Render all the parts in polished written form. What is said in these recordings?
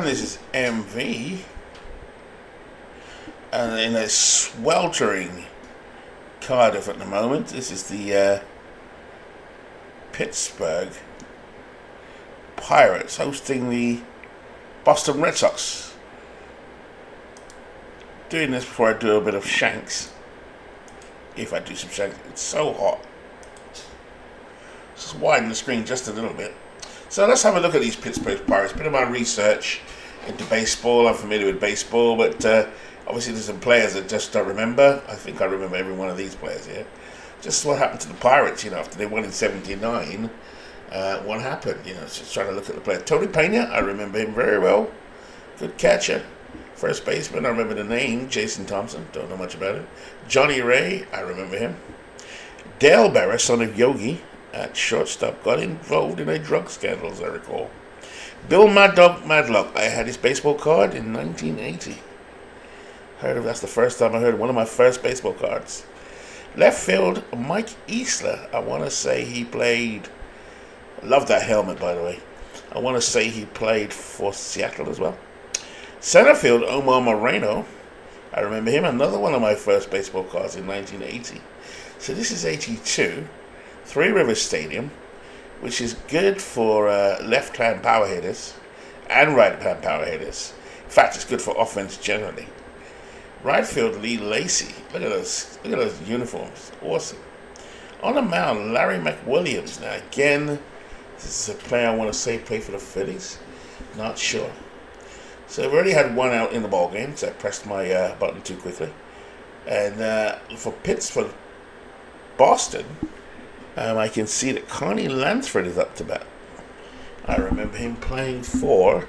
this is MV, and in a sweltering Cardiff at the moment. This is the Pittsburgh Pirates hosting the Boston Red Sox. Doing this before I do a bit of Shanks. If I do some Shanks, it's so hot. Just widen the screen just a little bit. So let's have a look at these Pittsburgh Pirates. A bit of my research into baseball. I'm familiar with baseball, but obviously there's some players that just don't remember. I think I remember every one of these players here. Just what happened to the Pirates, after they won in '79. What happened? Just trying to look at the player. Tony Pena, I remember him very well. Good catcher. First baseman, I remember the name. Jason Thompson, don't know much about him. Johnny Ray, I remember him. Dale Berra, son of Yogi, at shortstop, got involved in a drug scandal, as I recall. Bill Mad Dog Madlock, I had his baseball card in 1980. That's the first time I heard one of my first baseball cards. Left field, Mike Easler, I want to say he played, I love that helmet, by the way. I want to say he played for Seattle as well. Center field, Omar Moreno, I remember him, another one of my first baseball cards in 1980. So this is 82, Three Rivers Stadium, which is good for left-hand power hitters and right-hand power hitters. In fact, it's good for offense generally. Right field, Lee Lacy. Look at those uniforms. Awesome. On the mound, Larry McWilliams. Now again, this is a player I want to say played for the Phillies. Not sure. So I've already had one out in the ball game, so I pressed my button too quickly. And for Boston, I can see that Connie Lansford is up to bat. I remember him playing for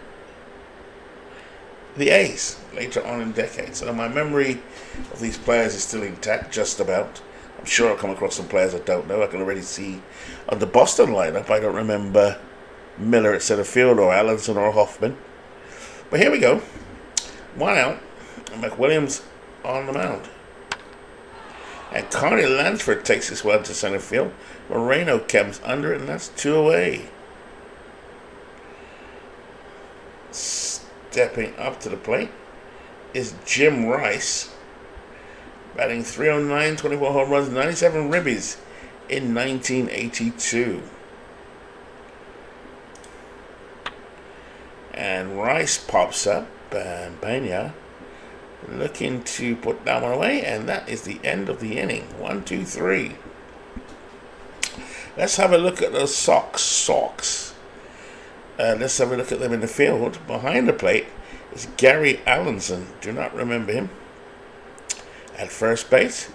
the A's later on in decades. So my memory of these players is still intact, just about. I'm sure I'll come across some players I don't know. I can already see on the Boston lineup, I don't remember Miller at center field or Allenson or Hoffman. But here we go. One out. And McWilliams on the mound. And Connie Lansford takes this one to center field. Moreno comes under it, and that's 2 away. Stepping up to the plate is Jim Rice, batting .309, 24 home runs, 97 ribbies in 1982. And Rice pops up, and Pena looking to put that one away, and that is the end of the inning. 1, 2, 3. Let's have a look at those Sox. Let's have a look at them in the field. Behind the plate is Gary Allenson. Do not remember him. At first base,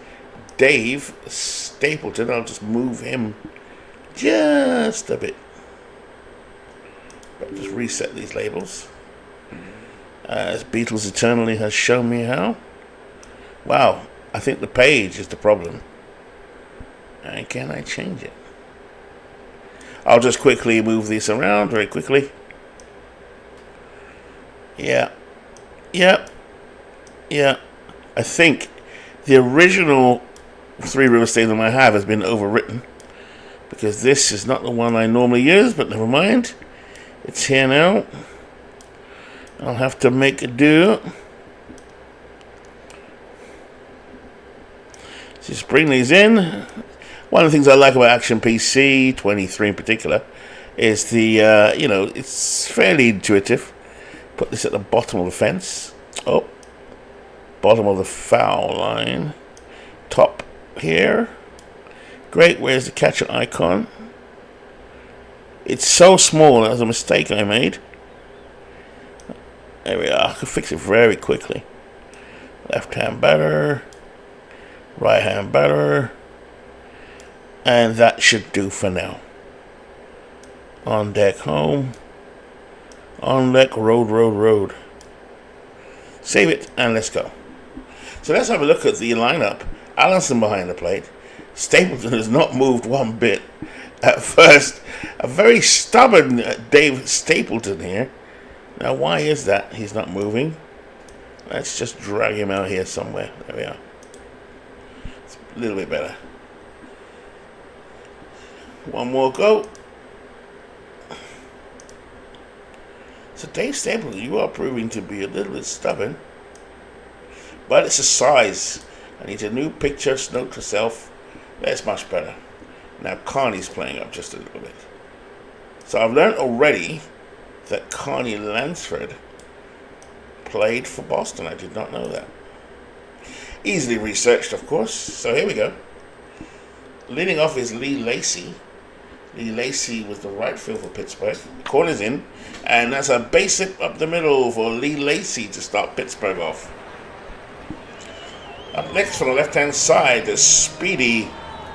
Dave Stapleton. I'll just move him just a bit. But just reset these labels. As Beatles Eternally has shown me how. Wow, I think the page is the problem. And can I change it? I'll just quickly move this around very quickly. Yeah. I think the original Three River Stadium I have has been overwritten, because this is not the one I normally use, but never mind. It's here now. I'll have to make it do. Just bring these in. One of the things I like about Action PC 23 in particular is the, it's fairly intuitive. Put this at the bottom of the fence. Oh, bottom of the foul line. Top here. Great, where's the catcher icon? It's so small, that was a mistake I made. There we are, I can fix it very quickly. Left hand batter. Right hand batter. And that should do for now. On deck home. On deck road. Save it and let's go. So let's have a look at the lineup. Allison behind the plate. Stapleton has not moved one bit. At first, a very stubborn Dave Stapleton here. Now why is that? He's not moving. Let's just drag him out here somewhere. There we are. It's a little bit better. One more go. So Dave Stapleton, you are proving to be a little bit stubborn. But it's a size. I need a new picture, note to self. That's much better. Now Carney's playing up just a little bit. So I've learned already that Carney Lansford played for Boston. I did not know that. Easily researched, of course. So here we go. Leading off is Lee Lacy. Lee Lacy was the right field for Pittsburgh. Corner's in. And that's a base hit up the middle for Lee Lacy to start Pittsburgh off. Up next from the left-hand side, the speedy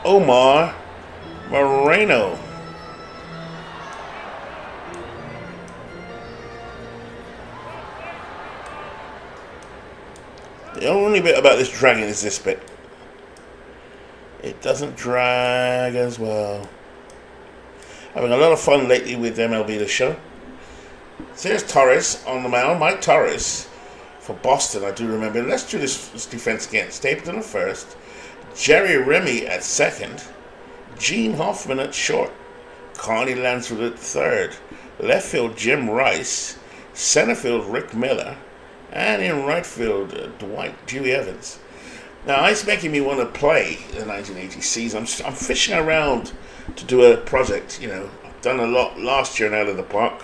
Omar Moreno. The only bit about this dragging is this bit. It doesn't drag as well. Having a lot of fun lately with MLB The Show. So here's Torres on the mound. Mike Torres for Boston, I do remember. Let's do this defense again. Stapleton at first. Jerry Remy at second. Gene Hoffman at short. Carney Lansford at third. Left field, Jim Rice. Center field, Rick Miller. And in right field, Dewey Evans. Now, it's making me want to play the 1980 season. I'm fishing around to do a project. You know, I've done a lot last year and out of the park,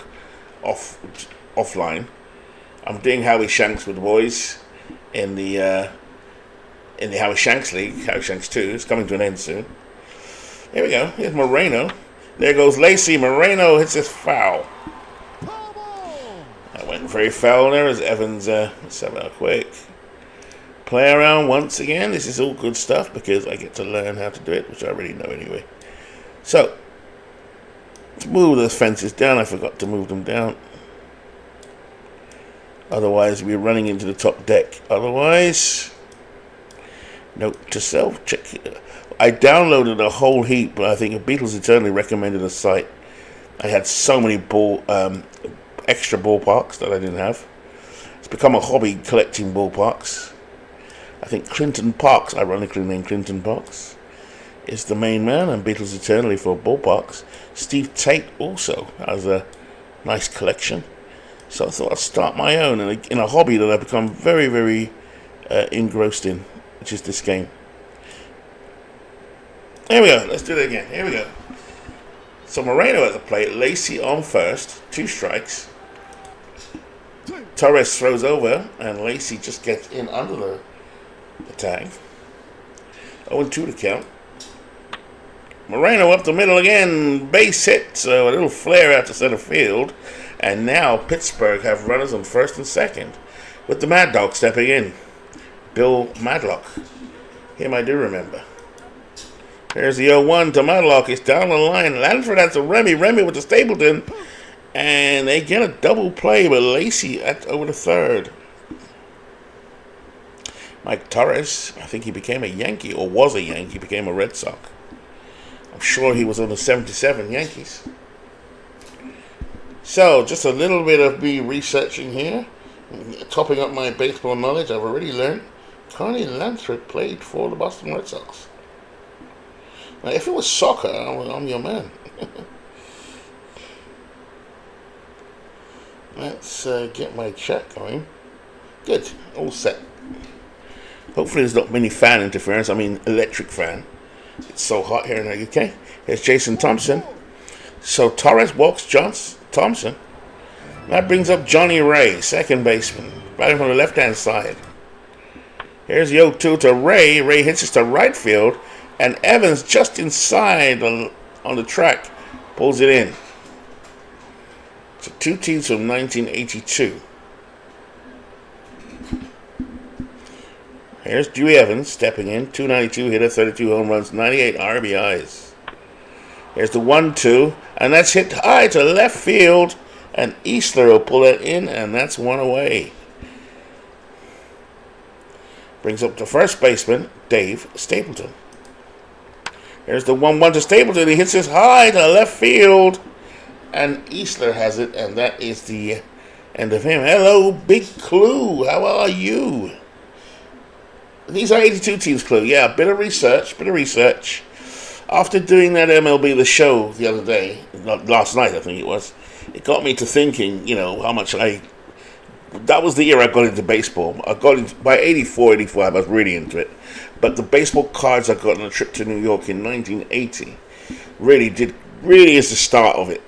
offline. I'm doing Howie Shanks with the boys in the Howie Shanks League. Howie Shanks 2 is coming to an end soon. Here we go. Here's Moreno. There goes Lacy. Moreno hits his foul. That went very foul there as Evans. Let's have a quick play around once again. This is all good stuff because I get to learn how to do it, which I already know anyway. So, to move those fences down, I forgot to move them down. Otherwise, we're running into the top deck. Otherwise, note to self, check. I downloaded a whole heap, but I think Beatles Eternally recommended a site. I had so many extra ballparks that I didn't have. It's become a hobby collecting ballparks. I think Clinton Parks, ironically named Clinton Parks, is the main man, and Beatles Eternally for ballparks. Steve Tate also has a nice collection. So I thought I'd start my own in a hobby that I've become very, very engrossed in, which is this game. Here we go. Let's do it again. Here we go. So Moreno at the plate. Lacy on first. 2 strikes. Torres throws over, and Lacy just gets in under the tag. 0-2 to count. Moreno up the middle again. Base hit. So a little flare out to center field. And now Pittsburgh have runners on first and second, with the Mad Dog stepping in. Bill Madlock. Him I do remember. There's the 0-1 to Madlock. It's down the line. Lansford has to Remy. Remy with the Stapleton. And they get a double play with Lacy over the third. Mike Torres, I think he became a Yankee, or was a Yankee, became a Red Sox. I'm sure he was on the 77 Yankees. So, just a little bit of me researching here, topping up my baseball knowledge. I've already learned Carney Lansford played for the Boston Red Sox. Now, if it was soccer, I'm your man. Let's get my chat going. Good, all set. Hopefully there's not many fan interference. I mean electric fan. It's so hot here in the UK. Here's Jason Thompson. So Torres walks Thompson. That brings up Johnny Ray, second baseman, batting from the left-hand side. Here's the 0-2 to Ray. Ray hits it to right field, and Evans just inside on the track pulls it in. So 2 teams from 1982. Here's Dewey Evans stepping in. 292 hitter, 32 home runs, 98 RBIs. Here's the 1-2, and that's hit high to left field, and Eastler will pull it in, and that's one away. Brings up the first baseman, Dave Stapleton. Here's the 1-1 to Stapleton. He hits this high to left field, and Eastler has it, and that is the end of him. Hello, Big Clue. How are you? These are 82 teams, Clue. Yeah, bit of research. After doing that MLB The Show the other day, last night I think it was, it got me to thinking, how much that was the year I got into baseball. I got into, by 84, 85, I was really into it. But the baseball cards I got on a trip to New York in 1980 really is the start of it.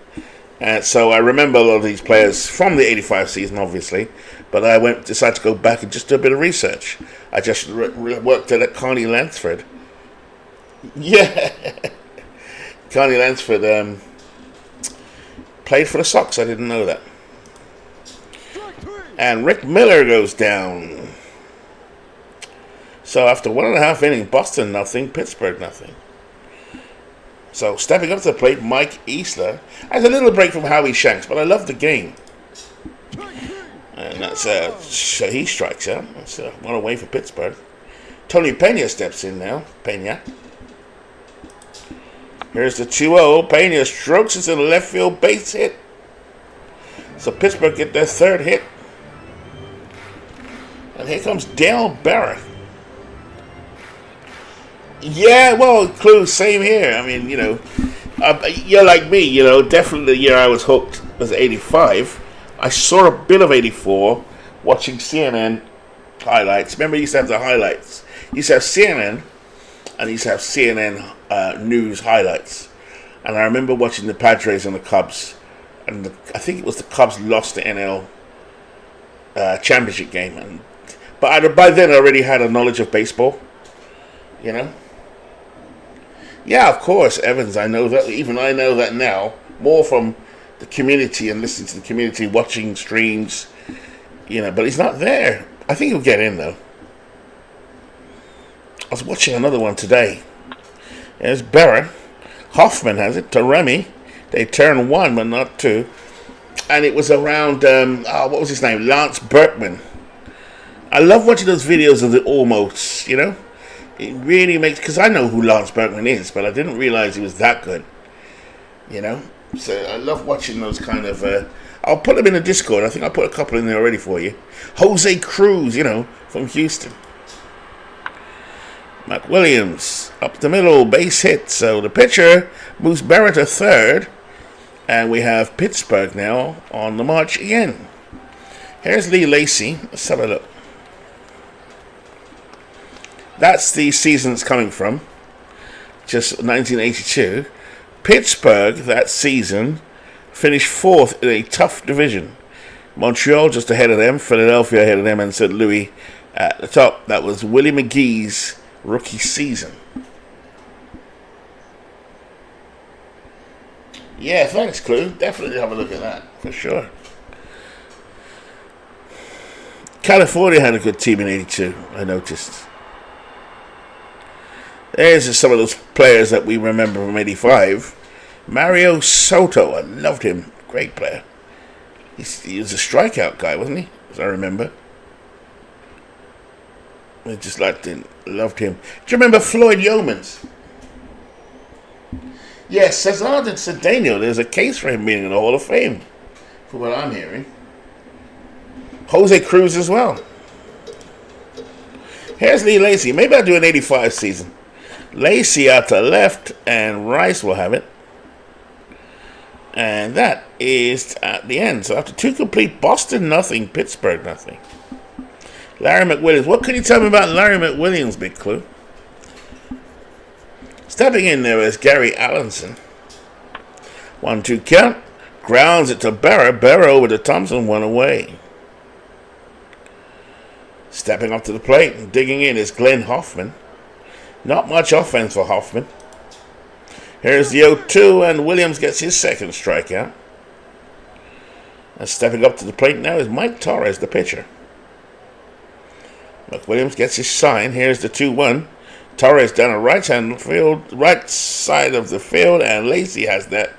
And so I remember a lot of these players from the 85 season, obviously, but I decided to go back and just do a bit of research. I just worked at Connie Lansford. Yeah. Connie Lansford played for the Sox. I didn't know that. And Rick Miller goes down. So after 1.5 innings, Boston nothing, Pittsburgh nothing. So stepping up to the plate, Mike Easler has a little break from Howie Shanks, but I love the game. And that's so he strikes out. That's one away for Pittsburgh. Tony Pena steps in now. Pena. Here's the 2-0. Pena strokes it in the left field base hit. So Pittsburgh get their third hit. And here comes Dale Barrett. Yeah, well, Clue, same here. I mean, you're like me, definitely the year I was hooked was 85. I saw a bit of 84 watching CNN highlights. Remember, you used to have the highlights. You used to have CNN, and you used to have CNN news highlights. And I remember watching the Padres and the Cubs. And I think it was the Cubs lost the NL championship game. But by then I already had a knowledge of baseball, Yeah, of course, Evans. I know that. Even I know that now. More from the community and listening to the community, watching streams, But he's not there. I think he'll get in, though. I was watching another one today. There's Berra. Hoffman has it to Remy. They turn 1, but not 2. And it was around, what was his name? Lance Berkman. I love watching those videos of the almosts, It really makes, because I know who Lance Berkman is, but I didn't realize he was that good, So I love watching those kind of, I'll put them in the Discord. I think I put a couple in there already for you. Jose Cruz, from Houston. Mac Williams, up the middle, base hit. So the pitcher moves Barrett to third, and we have Pittsburgh now on the march again. Here's Lee Lacy. Let's have a look. That's the season it's coming from. Just 1982. Pittsburgh, that season, finished 4th in a tough division. Montreal just ahead of them. Philadelphia ahead of them. And St. Louis at the top. That was Willie McGee's rookie season. Yeah, thanks, Clue. Definitely have a look at that. For sure. California had a good team in 82, I noticed. There's just some of those players that we remember from 85. Mario Soto, I loved him. Great player. He was a strikeout guy, wasn't he? As I remember. I just loved him. Do you remember Floyd Yeomans? Yes, Cesar de Cedeno. There's a case for him being in the Hall of Fame, for what I'm hearing. Jose Cruz as well. Here's Lee Lacy. Maybe I'll do an 85 season. Lacy out to left, and Rice will have it. And that is at the end. So after 2 complete, Boston nothing, Pittsburgh nothing. Larry McWilliams. What can you tell me about Larry McWilliams, Big Clue? Stepping in there is Gary Allenson. 1-2 count. Grounds it to Berra. Berra over to Thompson, 1 away. Stepping up to the plate and digging in is Glenn Hoffman. Not much offense for Hoffman. Here's the 0-2, and Williams gets his second strikeout. And stepping up to the plate now is Mike Torres, the pitcher. McWilliams gets his sign. Here's the 2-1. Torres down a right side of the field, and Lacy has that.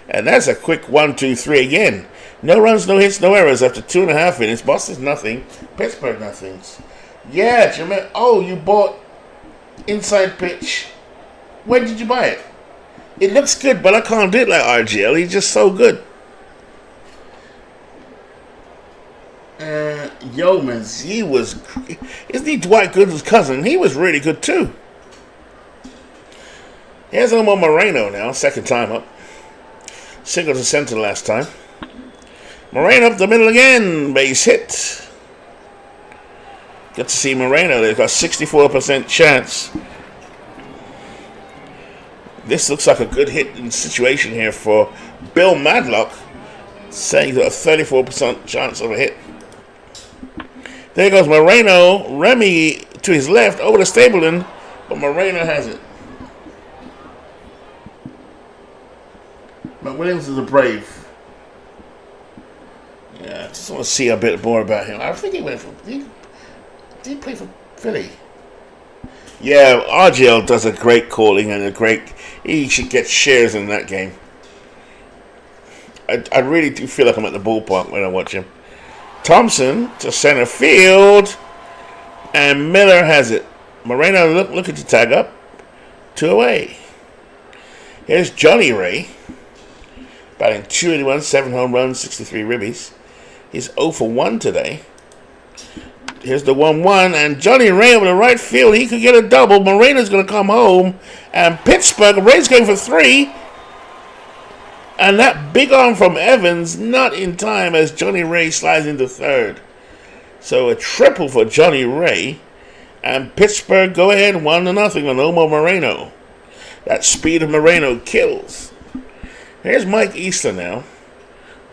And that's a quick 1-2-3 again. No runs, no hits, no errors after 2.5 innings. Boston's nothing. Pittsburgh nothing. Yeah, do you remember? Oh, you bought Inside Pitch. When did you buy it? It looks good, but I can't do it like RGL. He's just so good. Yeomans, isn't he Dwight Gooden's cousin? He was really good too. Here's Omar Moreno now, second time up. Single to center last time. Moreno up the middle again. Base hit. Get to see Moreno. They've got 64% chance. This looks like a good hitting situation here for Bill Madlock, saying he's got a 34% chance of a hit. There goes Moreno. Remy to his left over to Stapleton, but Moreno has it. McWilliams is a Brave. Yeah, I just want to see a bit more about him. I think he went for. Did he play for Philly? Yeah, RGL does a great calling and a great. He should get shares in that game. I really do feel like I'm at the ballpark when I watch him. Thompson to center field, and Miller has it. Moreno looking to tag up. 2 away. Here's Johnny Ray, batting .281, 7 home runs, 63 ribbies. He's 0 for 1 today. Here's the 1-1, and Johnny Ray over the right field. He could get a double. Moreno's going to come home, and Pittsburgh, Ray's going for 3. And that big arm from Evans, not in time as Johnny Ray slides into third. So a triple for Johnny Ray, and Pittsburgh go ahead 1-0 on Omar Moreno. That speed of Moreno kills. Here's Mike Easter now.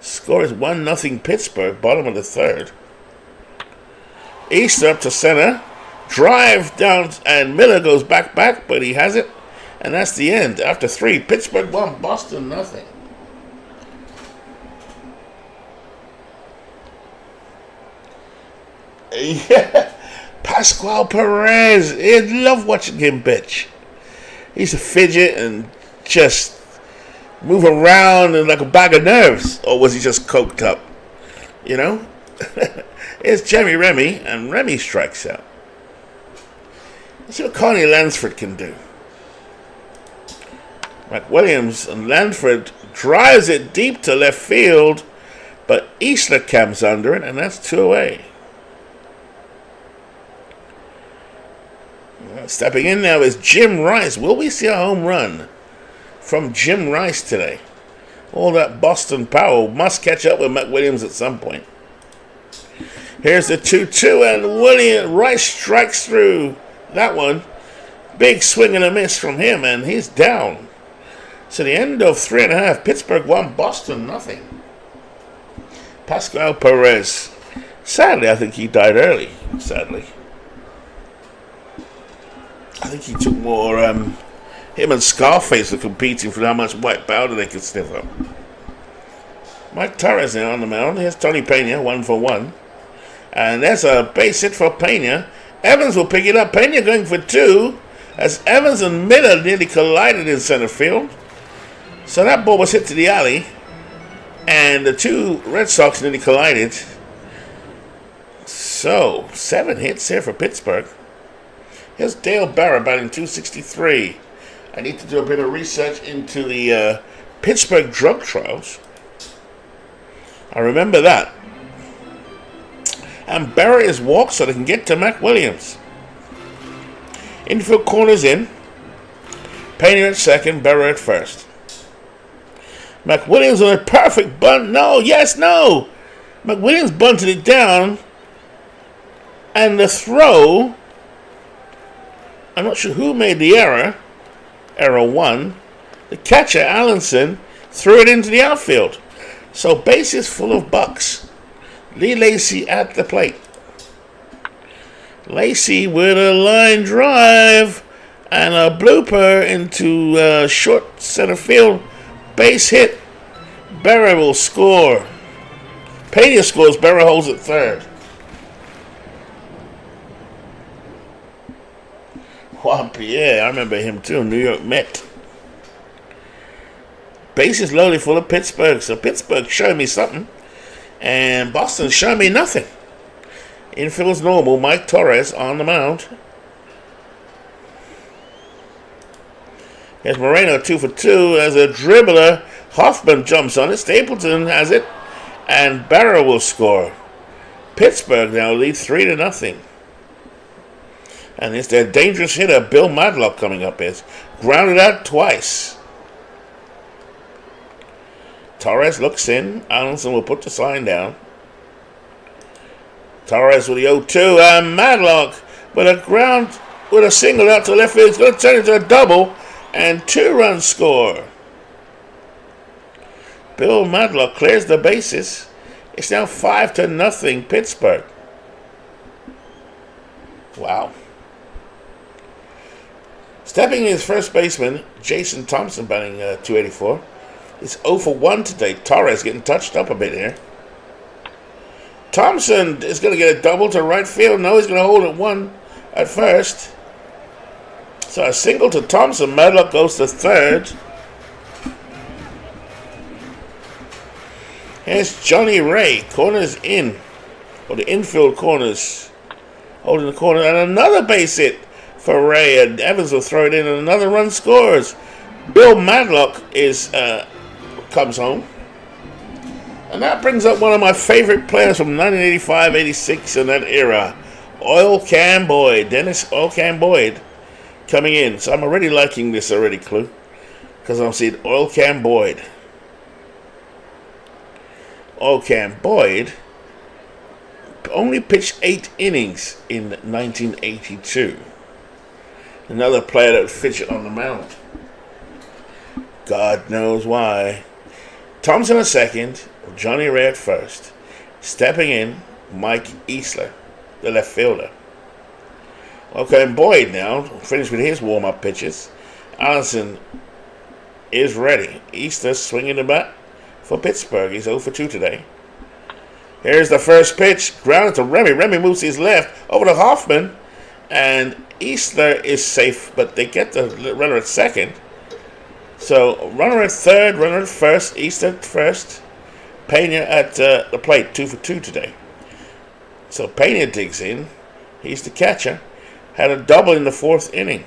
Score is 1-0 Pittsburgh, bottom of the third. Easter up to center. Drive down, and Miller goes back, but he has it. And that's the end. After 3, Pittsburgh 1, Boston 0. Yeah, Pascual Perez. I love watching him pitch. He's a fidget and just move around like a bag of nerves. Or was he just coked up? You know? It's Jeremy Remy, and Remy strikes out. Let's see what Connie Lansford can do. McWilliams and Lansford drives it deep to left field, but Eastler camps under it, and that's 2 away. Stepping in now is Jim Rice. Will we see a home run from Jim Rice today? All that Boston power must catch up with McWilliams at some point. Here's the 2-2, and Rice strikes through that one. Big swing and a miss from him, and he's down. So the end of 3.5. Pittsburgh 1, Boston 0. Pascual Perez. Sadly, I think he died early. Sadly. I think he took more. Him and Scarface were competing for how much white powder they could sniff up. Mike Torres now on the mound. Here's Tony Pena, 1 for 1. And there's a base hit for Pena. Evans will pick it up. Pena going for 2. As Evans and Miller nearly collided in center field. So that ball was hit to the alley. And the 2 Red Sox nearly collided. So, 7 hits here for Pittsburgh. Here's Dale Barra batting .263. I need to do a bit of research into the Pittsburgh drug trials. I remember that. And Barra is walked so they can get to McWilliams. Infield corners in. Pena at second, Barra at first. McWilliams on a perfect bunt. No, yes, no. McWilliams bunted it down. And the throw, I'm not sure who made the error. Error 1. The catcher, Allenson, threw it into the outfield. So bases full of bucks. Lee Lacy at the plate. Lacy with a line drive and a blooper into short center field. Base hit. Berra will score. Pena scores. Berra holds at third. Juan Pierre, I remember him too. New York Met. Bases loaded full of Pittsburgh. So Pittsburgh showed me something. And Boston showed me nothing. Infield's normal. Mike Torres on the mound. Here's Moreno 2 for 2 as a dribbler. Hoffman jumps on it. Stapleton has it. And Barra will score. Pittsburgh now leads 3-0. And it's their dangerous hitter, Bill Madlock, coming up. Is grounded out twice. Torres looks in. Allenson will put the sign down. Torres with the 0-2. And Madlock with a single out to left field. It's going to turn into a double. And 2-run score. Bill Madlock clears the bases. It's now 5-0 Pittsburgh. Wow. Stepping in his first baseman, Jason Thompson, batting .284. It's 0 for 1 today. Torres getting touched up a bit here. Thompson is going to get a double to right field. No, he's going to hold it 1 at first. So a single to Thompson. Madlock goes to third. Here's Johnny Ray. Corners in. Or the infield corners. Holding the corner. And another base hit for Ray. And Evans will throw it in. And another run scores. Bill Madlock comes home. And that brings up one of my favorite players from 1985-86 in that era. Oil Can Boyd. Dennis Oil Can Boyd coming in. So I'm already liking this already, Clue. Because I'm seeing Oil Can Boyd. Oil Can Boyd only pitched 8 innings in 1982. Another player that would fidget on the mound. God knows why. Thompson at second, Johnny Ray at first. Stepping in, Mike Easler, the left fielder. Okay, and Boyd now, finished with his warm-up pitches. Allenson is ready. Easler swinging the bat for Pittsburgh. He's 0 for 2 today. Here's the first pitch. Grounded to Remy. Remy moves to his left over to Hoffman. And Easler is safe, but they get the runner at second. So runner at third, runner at first. Easler at first. Pena at the plate. 2 for 2 today. So Pena digs in. He's the catcher. Had a double in the 4th inning.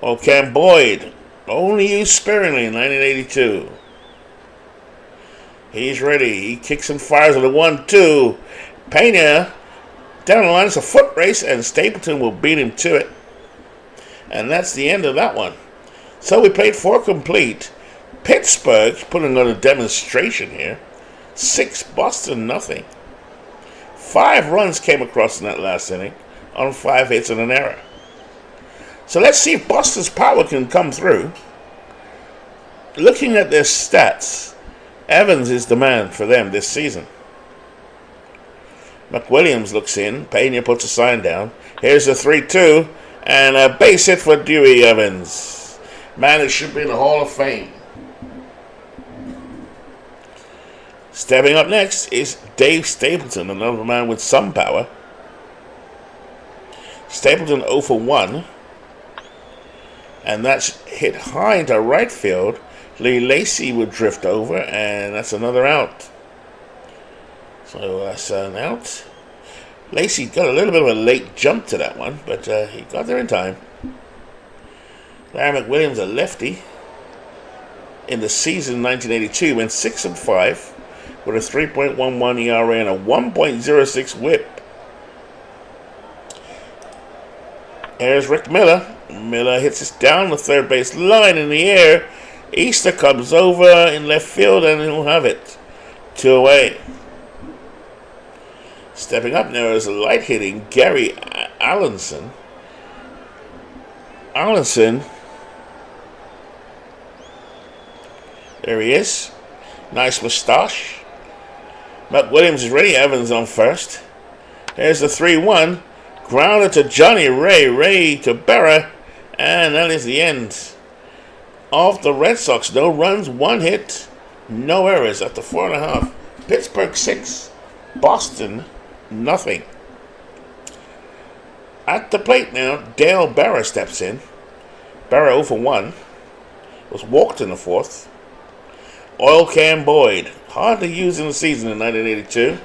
Okay, Boyd. Only used sparingly in 1982. He's ready. He kicks and fires with a 1-2. Pena down the line. It's a foot race, and Stapleton will beat him to it. And that's the end of that one. So we played 4 complete. Pittsburgh putting on a demonstration here. 6 Boston nothing. 5 runs came across in that last inning on 5 hits and an error. So let's see if Boston's power can come through. Looking at their stats, Evans is the man for them this season. McWilliams looks in. Pena puts a sign down. Here's a 3-2 and a base hit for Dewey Evans. Man, it should be in the Hall of Fame. Stepping up next is Dave Stapleton, another man with some power. Stapleton 0 for 1. And that's hit high into right field. Lee Lacy would drift over, and that's another out. So that's an out. Lacy got a little bit of a late jump to that one, but he got there in time. Larry McWilliams, a lefty. In the season 1982, went 6-5 with a 3.11 ERA and a 1.06 WHIP. Here's Rick Miller. Miller hits us down the third base line in the air. Easter comes over in left field and he'll have it. 2 away. Stepping up now is a light hitting Gary Allenson. Allenson. There he is. Nice moustache. McWilliams is ready. Evans on first. There's the 3-1. Grounder to Johnny Ray. Ray to Berra. And that is the end of the Red Sox. No runs, 1 hit, no errors after 4.5. Pittsburgh 6, Boston nothing. At the plate now, Dale Berra steps in. Berra 0 for 1. Was walked in the 4th. Oil Can Boyd, hardly used in the season in 1982.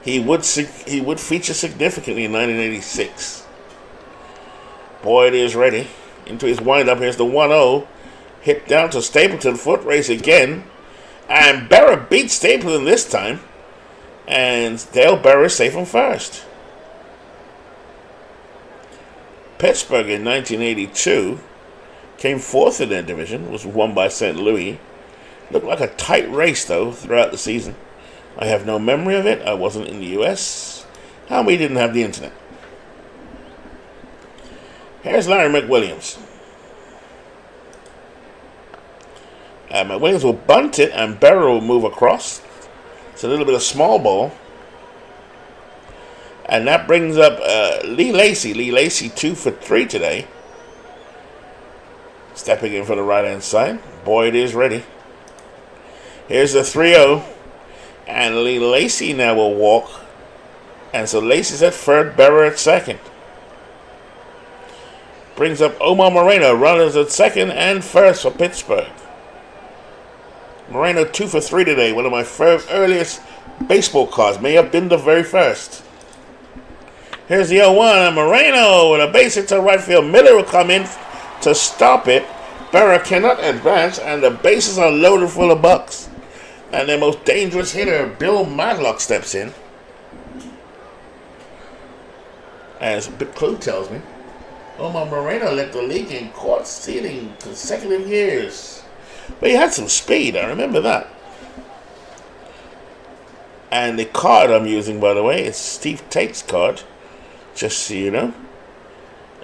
He would feature significantly in 1986. Boyd is ready. Into his windup. Here's the 1-0. Hit down to Stapleton. Foot race again. And Berra beats Stapleton this time. And Dale Berra is safe on first. Pittsburgh in 1982 Came fourth in their division, was won by St. Louis. Looked like a tight race, though, throughout the season. I have no memory of it. I wasn't in the U.S. And we didn't have the internet. Here's Larry McWilliams. McWilliams will bunt it, and Berra will move across. It's a little bit of small ball. And that brings up Lee Lacy. Lee Lacy 2 for 3 today. Stepping in for the right-hand side. Boyd is ready. Here's the 3-0. And Lee Lacy now will walk. And so Lacy's at third, Berra at second. Brings up Omar Moreno. Runners at second and first for Pittsburgh. Moreno 2 for 3 today. One of my earliest baseball cards. May have been the very first. Here's the 0-1. And Moreno with a base hit to right field. Miller will come in to stop it. Berra cannot advance, and the bases are loaded full of bucks. And their most dangerous hitter, Bill Madlock, steps in. As Big Clue tells me, Omar Moreno led the league in caught stealing consecutive years. But he had some speed, I remember that. And the card I'm using, by the way, is Steve Tate's card. Just so you know.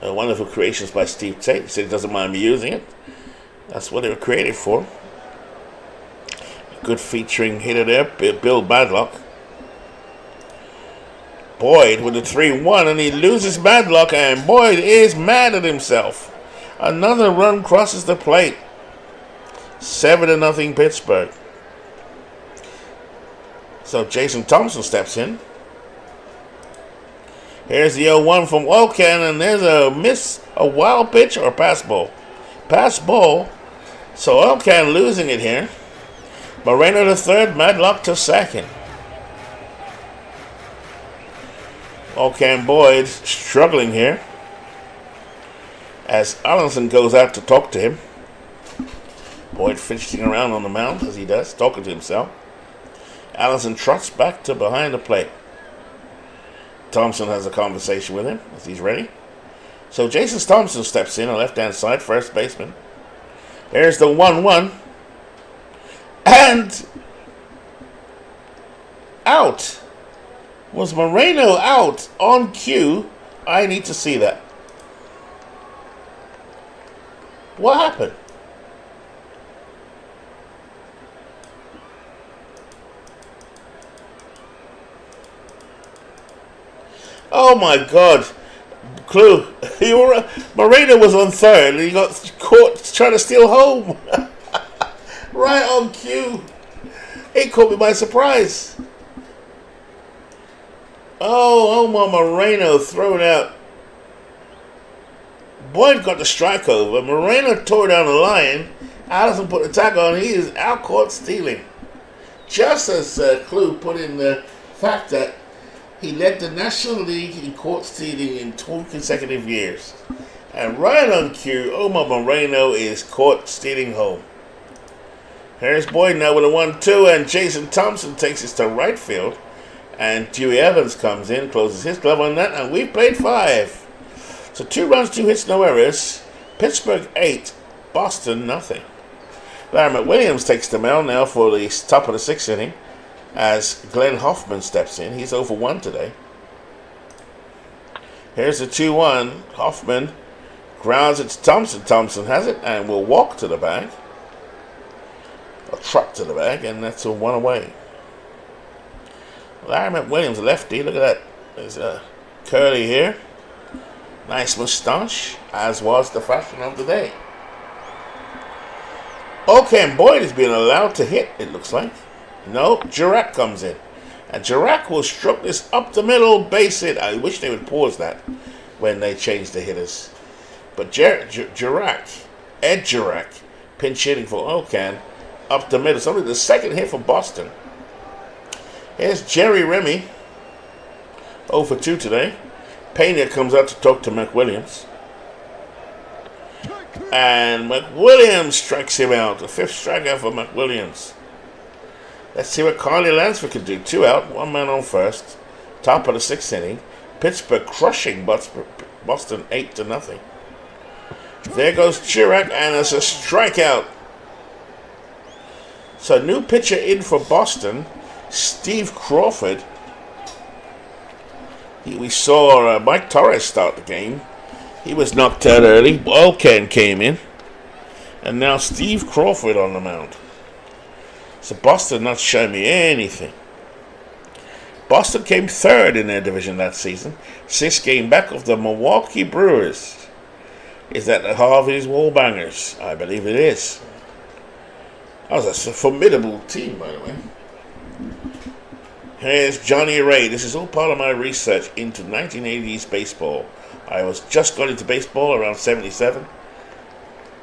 Wonderful creations by Steve Tate. He said he doesn't mind me using it. That's what they were created for. Good featuring hitter there, Bill Madlock. Boyd with the 3-1, and he loses Madlock, and Boyd is mad at himself. Another run crosses the plate. 7-0 Pittsburgh. So Jason Thompson steps in. Here's the 0-1 from Wokan, and there's a miss, a wild pitch or a pass ball. Pass ball. So Wokan losing it here. Moreno to third, Madlock to second. Wokan Boyd struggling here. As Allenson goes out to talk to him. Boyd fidgeting around on the mound as he does, talking to himself. Allenson trots back to behind the plate. Thompson has a conversation with him as he's ready. So Jason Thompson steps in on left-hand side, first baseman. There's the 1-1. And out. Was Moreno out on cue? I need to see that. What happened? Oh my God. Clue. Moreno was on third and he got caught trying to steal home. Right on cue. It caught me by surprise. Oh, Omar Moreno thrown out. Boyd got the strike over. Moreno tore down the line. Allison put the tackle on. He is out caught stealing. Just as Clue put in the fact that he led the National League in caught stealing in 2 consecutive years. And right on cue, Omar Moreno is caught stealing home. Here's Boyd now with a 1-2, and Jason Thompson takes us to right field. And Dewey Evans comes in, closes his glove on that, and we've played 5. So 2 runs, 2 hits, no errors. Pittsburgh 8, Boston nothing. Larry McWilliams takes the mound now for the top of the 6th inning as Glenn Hoffman steps in. He's 0 for 1 today. Here's the 2-1. Hoffman grounds it to Thompson. Thompson has it and will walk to the bag. A truck to the bag, and that's a 1 away. Larry McWilliams, lefty. Look at that. There's a curly hair. Nice mustache, as was the fashion of the day. Okay, and Boyd is being allowed to hit, it looks like. No, Girac comes in. And Girac will stroke this up the middle, base hit. I wish they would pause that when they change the hitters. But Girac, Ed Girac, pinch hitting for Okan, up the middle. It's only the second hit for Boston. Here's Jerry Remy, 0 for 2 today. Pena comes out to talk to McWilliams. And McWilliams strikes him out. The 5th strikeout for McWilliams. Let's see what Carly Lansford can do. 2 out, 1 man on first. Top of the 6th inning. Pittsburgh crushing Boston 8-0. There goes Chirac, and it's a strikeout. So new pitcher in for Boston, Steve Crawford. We saw Mike Torres start the game. He was knocked out early. Balkan came in. And now Steve Crawford on the mound. So Boston not showing me anything. Boston came third in their division that season. 6 game back of the Milwaukee Brewers. Is that the Harvey's Wallbangers? I believe it is. That was a formidable team, by the way. Here's Johnny Ray. This is all part of my research into 1980s baseball. I was just got into baseball around 77.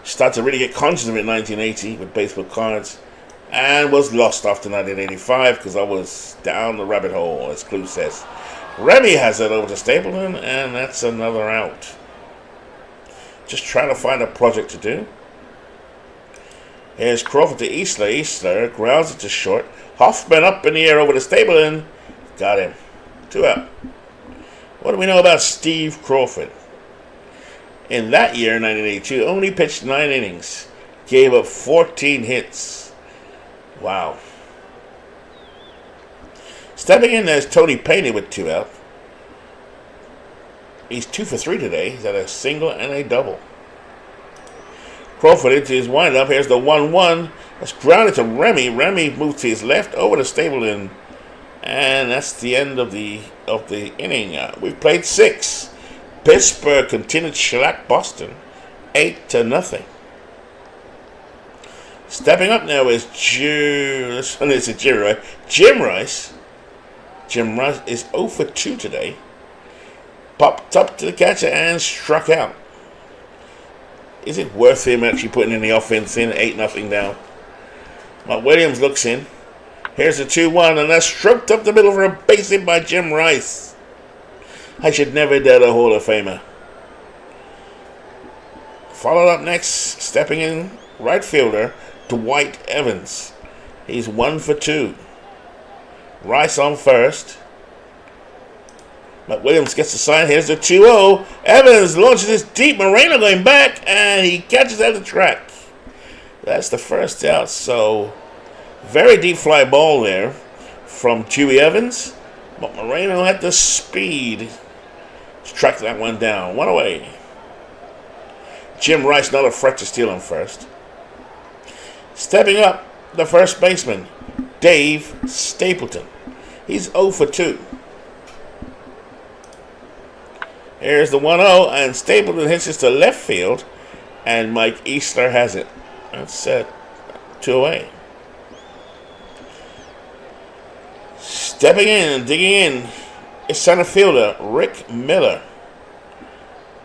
Started to really get conscious of it in 1980 with baseball cards. And was lost after 1985 because I was down the rabbit hole, as Clue says. Remy has it over to Stapleton, and that's another out. Just trying to find a project to do. Here's Crawford to Eastler. Eastler grounds it to short. Hoffman up in the air over to Stapleton. Got him. 2 out. What do we know about Steve Crawford? In that year, 1982, only pitched 9 innings. Gave up 14 hits. Wow. Stepping in, there's Tony Payne with 2 out. He's 2 for 3 today. He's had a single and a double. Crawford into his windup. Here's the 1-1. That's grounded to Remy. Remy moves to his left over to Stapleton. And that's the end of the inning. We've played 6. Pittsburgh continued to shellac Boston 8-0. Stepping up now is Jim Rice. Jim Rice is 0 for 2 today. Popped up to the catcher and struck out. Is it worth him actually putting in the offense in 8-0 down? Well, Williams looks in. Here's the 2-1, and that's stroked up the middle for a base hit by Jim Rice. I should never doubt a Hall of Famer. Followed up next, stepping in, right fielder Dwight Evans. He's 1 for 2. Rice on first. McWilliams gets the sign. Here's the 2-0. Evans launches this deep. Moreno going back, and he catches at the track. That's the first out. So, very deep fly ball there from Chewy Evans. But Moreno had the speed to track that one down. 1 away. Jim Rice not a threat to steal him first. Stepping up, the first baseman, Dave Stapleton. He's 0 for 2. Here's the 1-0, and Stapleton hits this to left field, and Mike Eastler has it. That's set 2 away. Stepping in and digging in is center fielder Rick Miller.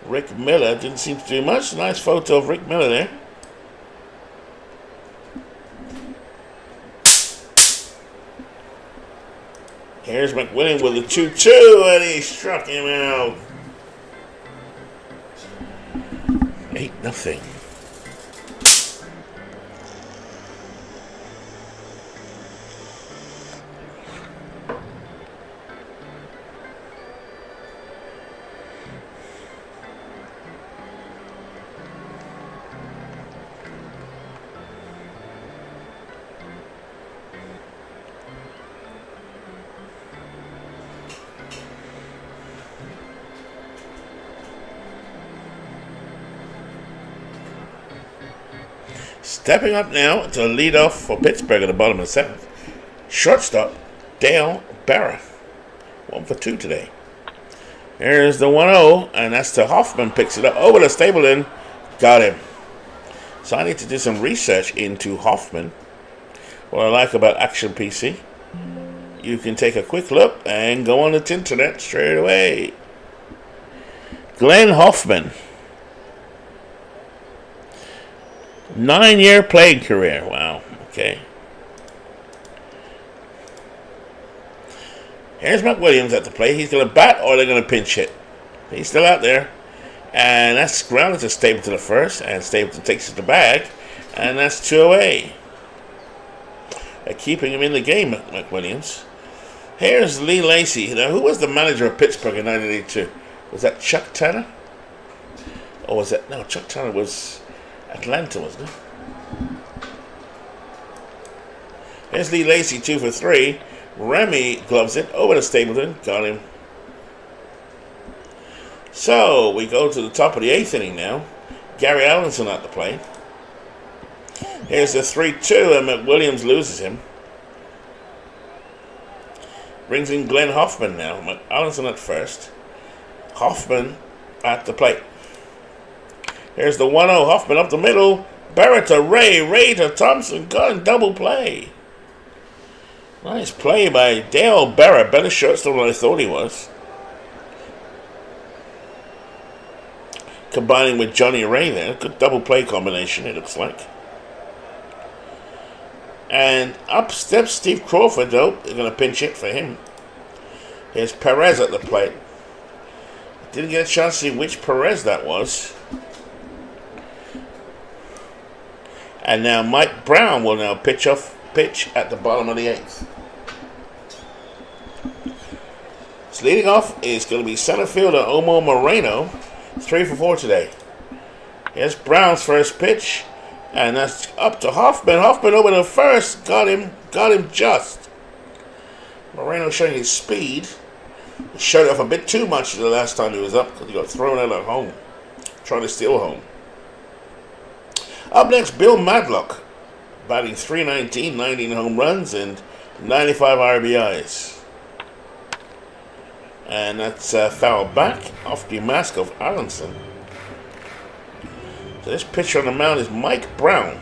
Rick Miller didn't seem to do much. Nice photo of Rick Miller there. Here's McWilliams with a 2-2, and he struck him out. 8-0. Stepping up now to lead off for Pittsburgh at the bottom of the 7th. Shortstop, Dale Barra. 1 for 2 today. Here's the 1-0, and that's to Hoffman. Picks it up over to Stapleton. Got him. So I need to do some research into Hoffman. What I like about Action PC, you can take a quick look and go on the internet straight away. Glenn Hoffman. 9-year playing career. Wow. Okay. Here's McWilliams at the plate. He's going to bat or they're going to pinch hit. He's still out there. And that's grounded to Stapleton at first. And Stapleton takes it to the bag. And that's 2 away. They're keeping him in the game, McWilliams. Here's Lee Lacy. Now, who was the manager of Pittsburgh in 1982? Was that Chuck Tanner? Or was it? No, Chuck Turner was Atlanta, wasn't it? Here's Lee Lacy, 2 for 3. Remy gloves it over to Stapleton. Got him. So, we go to the top of the 8th inning now. Gary Allenson at the plate. Here's the 3-2, and McWilliams loses him. Brings in Glenn Hoffman now. Allenson at first. Hoffman at the plate. Here's the 1-0. Hoffman up the middle. Barrett to Ray. Ray to Thompson. Got him. Double play. Nice play by Dale Barrett. Better shortstop than I thought he was. Combining with Johnny Ray there. Good double play combination, it looks like. And up steps Steve Crawford, though. They're going to pinch hit for him. Here's Perez at the plate. Didn't get a chance to see which Perez that was. And now Mike Brown will now pitch at the bottom of the 8th. So leading off is going to be center fielder Omar Moreno. 3 for 4 today. Here's Brown's first pitch. And that's up to Hoffman. Hoffman over to first. Got him just. Moreno showing his speed. He showed off a bit too much the last time he was up because he got thrown out at home. Trying to steal home. Up next, Bill Madlock. Batting .319, 19 home runs and 95 RBIs. And that's foul back off the mask of Allenson. So this pitcher on the mound is Mike Brown.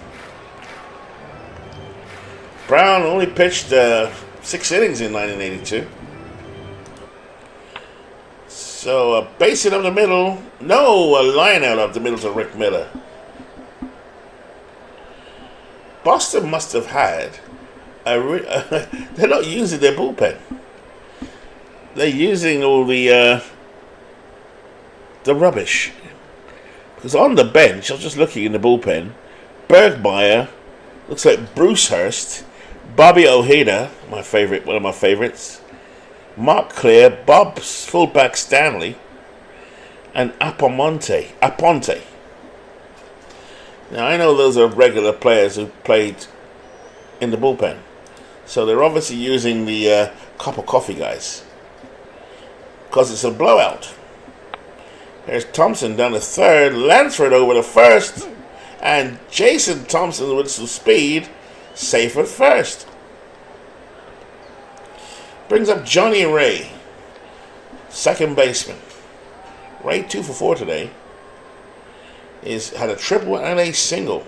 Brown only pitched 6 innings in 1982. So a base hit up the middle. No, a line out up the middle to Rick Miller. Boston must have had they're not using their bullpen. They're using all the rubbish. Because on the bench, I was just looking in the bullpen, Bergmeyer, looks like Bruce Hurst, Bobby Ojeda, one of my favorites, Mark Clear, Bob's fullback Stanley, and Aponte. Now I know those are regular players who played in the bullpen, so they're obviously using the cup of coffee guys, because it's a blowout. There's Thompson down to third, Lansford over to first, and Jason Thompson with some speed, safe at first. Brings up Johnny Ray, second baseman. Ray 2 for 4 today. Had a triple and a single.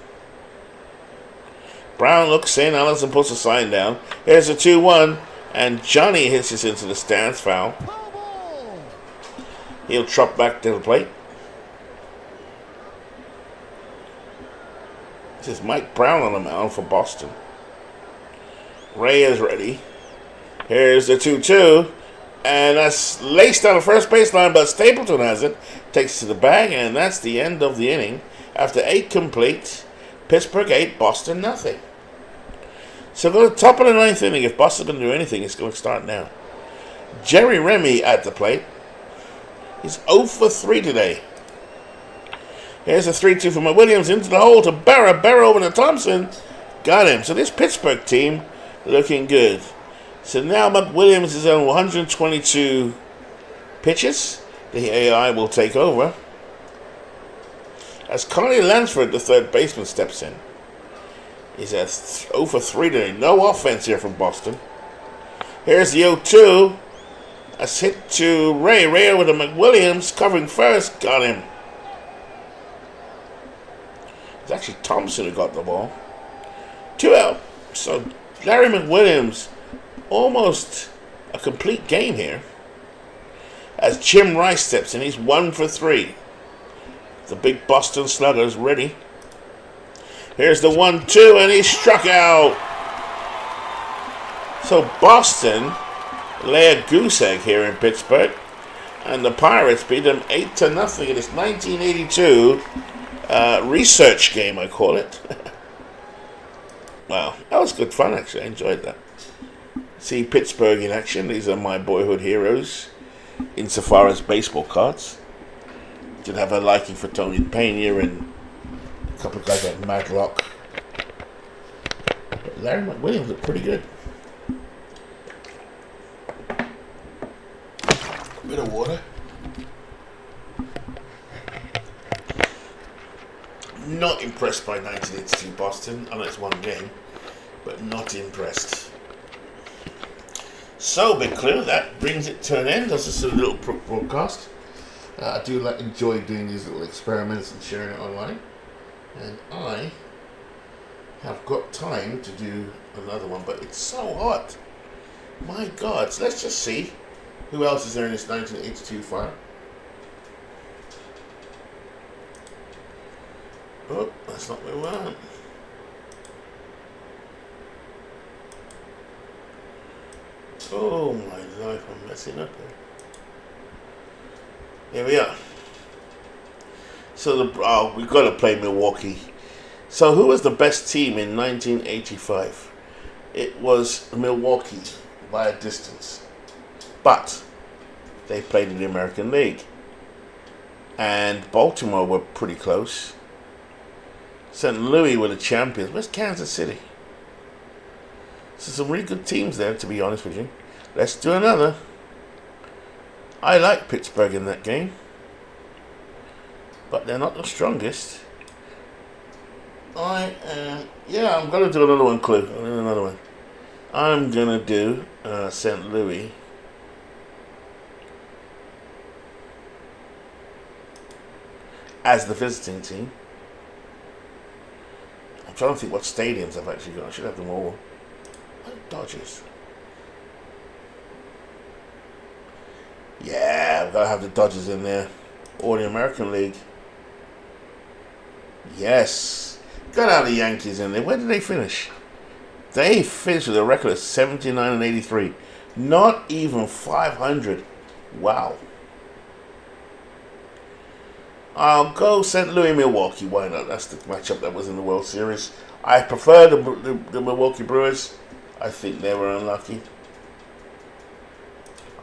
Brown looks in, Allison puts a sign down. Here's a 2-1, and Johnny hits this into the stands, foul. He'll trot back to the plate. This is Mike Brown on the mound for Boston. Ray is ready. Here's the 2-2. And that's laced on the first baseline, but Stapleton has it. Takes to the bag, and that's the end of the inning. After 8 complete, Pittsburgh 8, Boston nothing. So go to the top of the 9th inning. If Boston's going to do anything, it's going to start now. Jerry Remy at the plate. He's 0 for 3 today. Here's a 3-2 from Williams into the hole to Berra. Berra over to Thompson. Got him. So this Pittsburgh team looking good. So now McWilliams is on 122 pitches. The AI will take over. As Connie Lansford, the third baseman, steps in. He's at 0 for 3 today. No offense here from Boston. Here's the 0-2. That's hit to Ray. Ray over to McWilliams, covering first. Got him. It's actually Thompson who got the ball. 2 out. So Larry McWilliams, almost a complete game here. As Jim Rice steps in, he's 1 for 3. The big Boston Sluggers ready. Here's the 1-2, and he's struck out. So Boston lay a goose egg here in Pittsburgh, and the Pirates beat them 8-0 in this 1982 research game, I call it. Wow, that was good fun, actually. I enjoyed that. See Pittsburgh in action. These are my boyhood heroes insofar as baseball cards. Did have a liking for Tony Pena and a couple of guys like Madlock. But Larry McWilliams looked pretty good. A bit of water. Not impressed by 1982 Boston. I know it's one game, but not impressed. So, Big Clue, that brings it to an end. That's just a little broadcast. I do enjoy doing these little experiments and sharing it online. And I have got time to do another one, but it's so hot. My God. So let's just see who else is there in this 1982 file. Oh, that's not what we want. Oh my life, I'm messing up there. Here we are. So we've got to play Milwaukee. So who was the best team in 1985? It was Milwaukee by a distance. But they played in the American League. And Baltimore were pretty close. St. Louis were the champions. Where's Kansas City? So some really good teams there, to be honest with you. Let's do another. I like Pittsburgh in that game, but they're not the strongest. I'm going to do another one, Clue. Another one. I'm going to do St. Louis. As the visiting team. I'm trying to think what stadiums I've actually got. I should have them all. What Dodgers? Yeah, I've got to have the Dodgers in there. Or the American League. Yes. Got to have the Yankees in there. Where did they finish? They finished with a record of 79 and 83. Not even 500. Wow. I'll go St. Louis, Milwaukee. Why not? That's the matchup that was in the World Series. I prefer the Milwaukee Brewers. I think they were unlucky.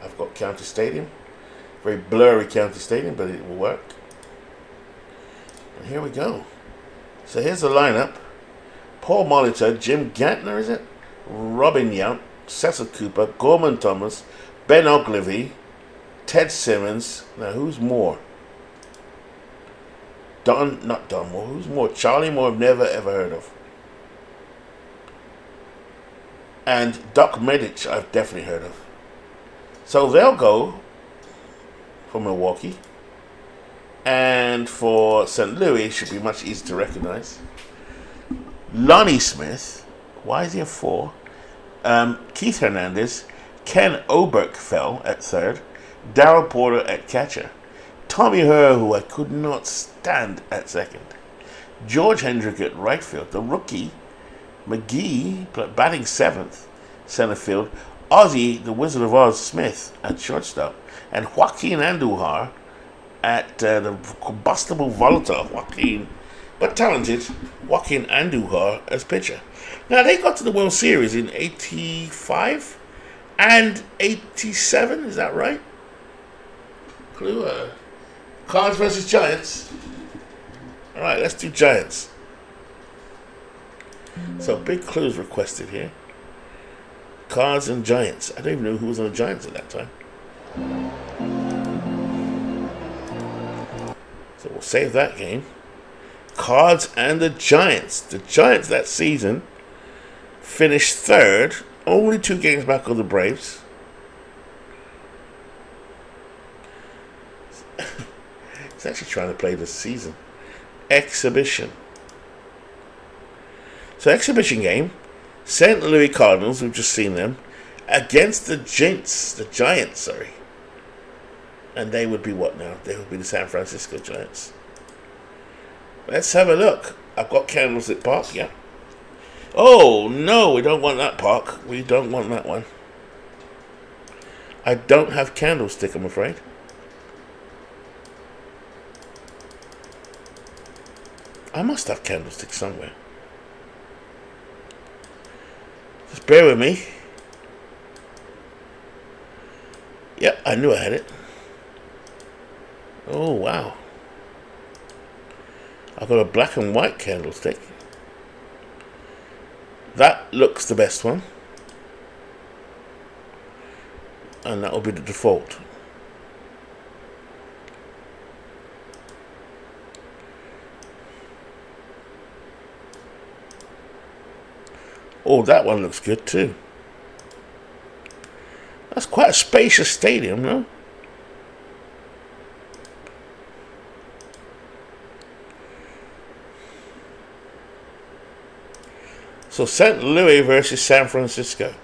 I've got County Stadium. Very blurry County Stadium, but it will work. And here we go. So here's the lineup. Paul Molitor, Jim Gantner, is it? Robin Yount, Cecil Cooper, Gorman Thomas, Ben Ogilvy, Ted Simmons. Now who's more? Not Don Moore. Who's more? Charlie Moore, I've never ever heard of. And Doc Medich, I've definitely heard of. So they'll go for Milwaukee. And for St. Louis, should be much easier to recognize. Lonnie Smith, why is he a 4? Keith Hernandez, Ken Oberkfell at third, Darryl Porter at catcher, Tommy Herr, who I could not stand, at second, George Hendrick at right field, the rookie McGee batting 7th, center field, Ozzie, the Wizard of Oz Smith at shortstop, and Joaquin Andujar at the combustible volatile Joaquin, but talented Joaquin Andujar as pitcher. Now they got to the World Series in 85 and 87, is that right? Clue? Cards versus Giants. Alright, let's do Giants. So big clues requested here. Cards and Giants. I don't even know who was on the Giants at that time. So we'll save that game. Cards and the Giants. The Giants that season finished third, only 2 games back of the Braves. It's actually trying to play this season. Exhibition. So exhibition game. St. Louis Cardinals, we've just seen them, against the Giants, sorry. And they would be what now? They would be the San Francisco Giants. Let's have a look. I've got Candlestick Park, yeah. Oh, no, we don't want that park. We don't want that one. I don't have Candlestick, I'm afraid. I must have Candlestick somewhere. Just bear with me. Yep, I knew I had it. Oh, wow. I've got a black and white candlestick. That looks the best one. And that will be the default. Oh, that one looks good too. That's quite a spacious stadium, no? So St. Louis versus San Francisco.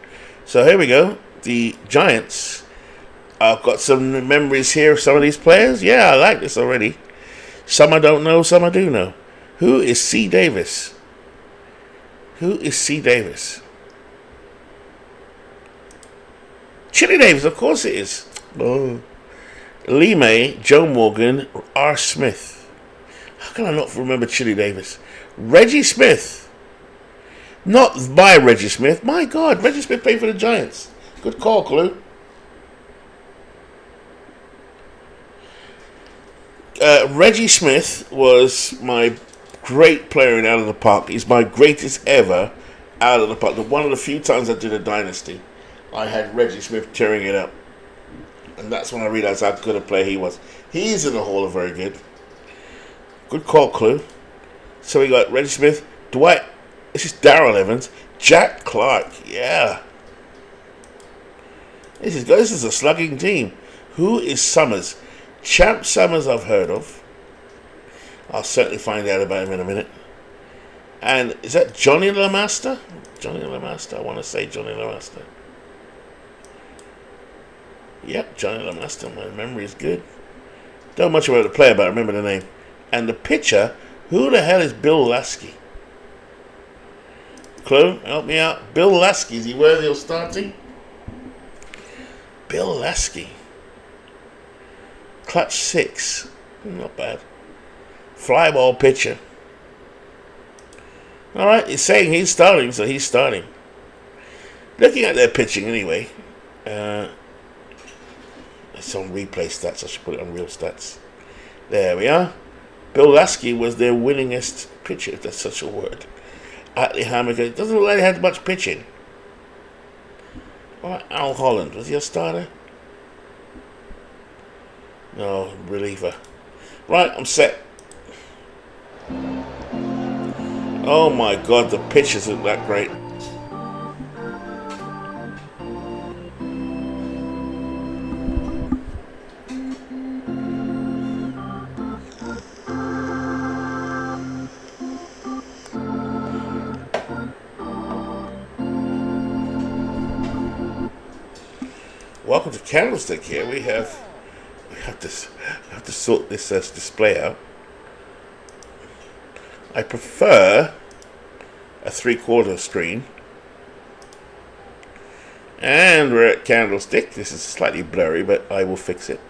So here we go. The Giants. I've got some memories here of some of these players. Yeah, I like this already. Some I don't know, some I do know. Who is C. Davis? Who is C. Davis? Chili Davis, of course it is. Oh. Lee May, Joe Morgan, R. Smith. How can I not remember Chili Davis? Reggie Smith. Not by Reggie Smith. My God, Reggie Smith played for the Giants. Good call, Clue. Reggie Smith was my great player in Out of the Park. He's my greatest ever Out of the Park. One of the few times I did a dynasty, I had Reggie Smith tearing it up. And that's when I realized how good a player he was. He's in the Hall of Very Good. Good call, Clue. So we got Reggie Smith, Dwight. This is Darrell Evans, Jack Clark. Yeah. This is a slugging team. Who is Summers? Champ Summers I've heard of. I'll certainly find out about him in a minute. And is that Johnny LeMaster? Johnny LeMaster. I want to say Johnny LeMaster. Yep, Johnny LeMaster. My memory is good. Don't much about the player, but I remember the name. And the pitcher, who the hell is Bill Lasky? Clue, help me out. Bill Lasky, is he worthy of starting? Bill Lasky. Clutch 6. Not bad. Fly ball pitcher. Alright, he's saying he's starting, so he's starting. Looking at their pitching anyway. It's on replay stats. I should put it on real stats. There we are. Bill Lasky was their winningest pitcher, if that's such a word. Atlee Hammaker. Doesn't look like he had much pitching. What about Al Holland? Was he a starter? No, reliever. Right, I'm set. Oh my God, the pitchers look that great. Welcome to Candlestick here. We have to sort this display out. I prefer a 3/4 screen. And we're at Candlestick. This is slightly blurry, but I will fix it.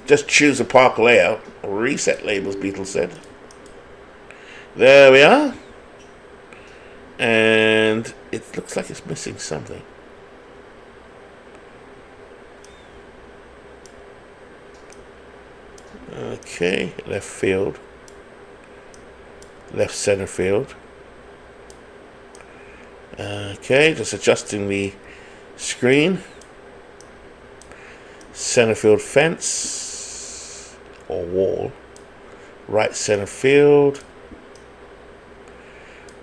Just choose a park layout. Reset labels, Beatles said. There we are. And it looks like it's missing something. Okay, left field. Left center field. Okay, just adjusting the screen. Center field fence or wall. Right center field.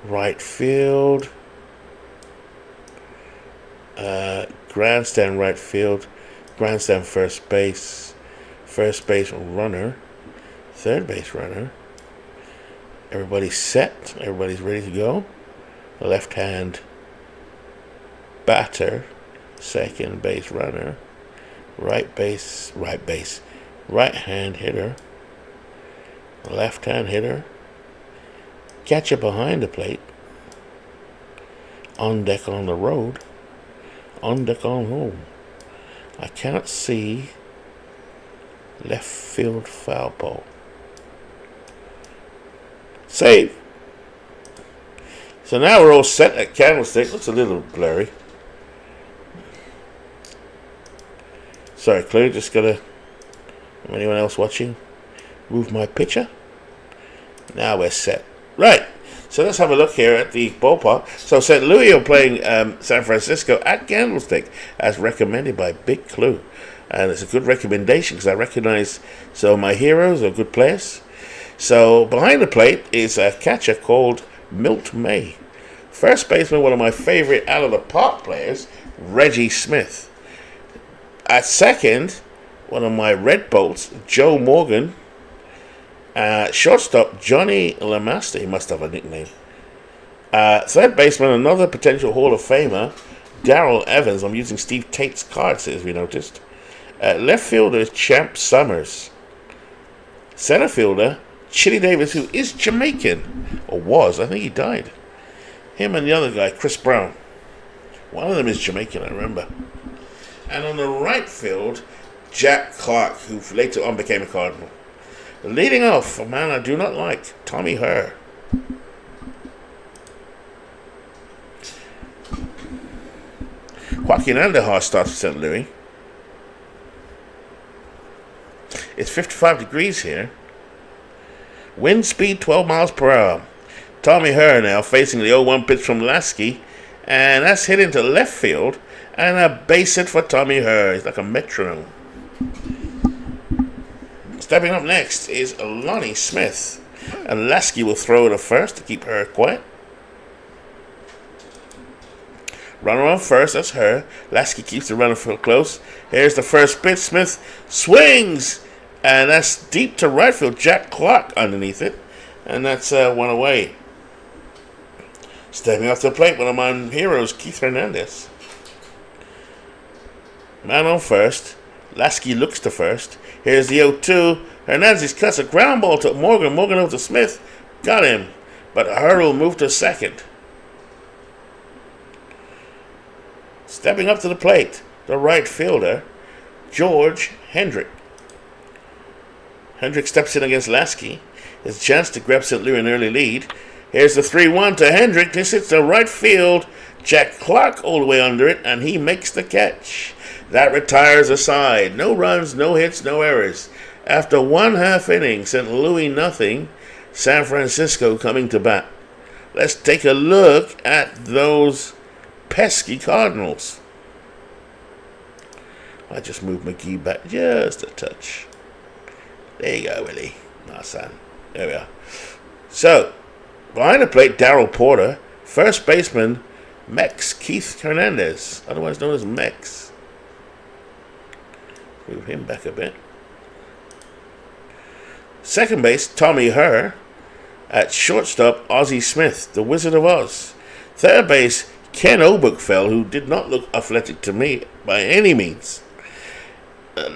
Right field. Grandstand right field. Grandstand first base. First base runner. Third base runner. Everybody's set. Everybody's ready to go. Left hand batter. Second base runner. Right hand hitter. Left hand hitter. Catcher behind the plate. On deck on the road. On deck on home. I cannot see left field foul pole. Save. So now we're all set at Candlestick. Looks a little blurry. Sorry, Clue. Just gotta. Anyone else watching? Move my picture. Now we're set. Right. So let's have a look here at the ballpark. So St. Louis are playing San Francisco at Candlestick, as recommended by Big Clue. And it's a good recommendation because I recognize my heroes are good players. So behind the plate is a catcher called Milt May. First baseman, one of my favorite out of the park players, Reggie Smith. At second, one of my Red Bolts, Joe Morgan. Shortstop, Johnny Lamaster. He must have a nickname. Third baseman, another potential Hall of Famer, Darrell Evans. I'm using Steve Tate's cards, as we noticed. Left fielder is Champ Summers. Center fielder, Chili Davis, who is Jamaican, or was. I think he died. Him and the other guy, Chris Brown. One of them is Jamaican, I remember. And on the right field, Jack Clark, who later on became a Cardinal. Leading off, a man I do not like, Tommy Herr. Joaquin Andujar starts for St. Louis. It's 55 degrees here. Wind speed 12 miles per hour. Tommy Herr now facing the 0-1 pitch from Lasky. And that's hit into left field. And a base hit for Tommy Herr. He's like a metronome. Stepping up next is Lonnie Smith. And Lasky will throw to first to keep Herr quiet. Runner on first, that's Herr. Lasky keeps the runner close. Here's the first pitch. Smith swings. And that's deep to right field. Jack Clark underneath it. And that's one away. Stepping off the plate, one of my heroes, Keith Hernandez. Man on first. Lasky looks to first. Here's the 0-2. Hernandez cuts a ground ball to Morgan. Morgan over to Smith. Got him. But Herr will move to second. Stepping up to the plate, the right fielder, George Hendrick. Hendrick steps in against Lasky. His chance to grab St. Louis an early lead. Here's the 3-1 to Hendrick. This hits the right field. Jack Clark all the way under it, and he makes the catch. That retires a side. No runs, no hits, no errors. After one half inning, St. Louis nothing, San Francisco coming to bat. Let's take a look at those pesky Cardinals. I just moved McGee back just a touch. There you go, Willie. My son. There we are. So, behind the plate, Darrell Porter. First baseman, Mex Keith Hernandez, otherwise known as Mex. Move him back a bit. Second base, Tommy Herr. At shortstop, Ozzie Smith, the Wizard of Oz. Third base, Ken Oberkfell, who did not look athletic to me by any means.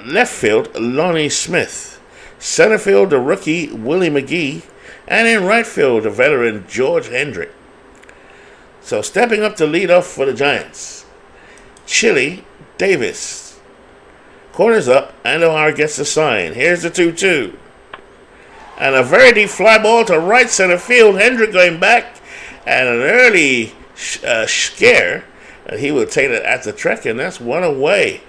Left field, Lonnie Smith. Center field, the rookie, Willie McGee. And in right field, the veteran, George Hendrick. So stepping up to lead off for the Giants, Chili Davis. Corners up, Andujar gets the sign. Here's the 2-2. And a very deep fly ball to right center field. Hendrick going back. And an early scare. And he will take it at the track, and that's one away.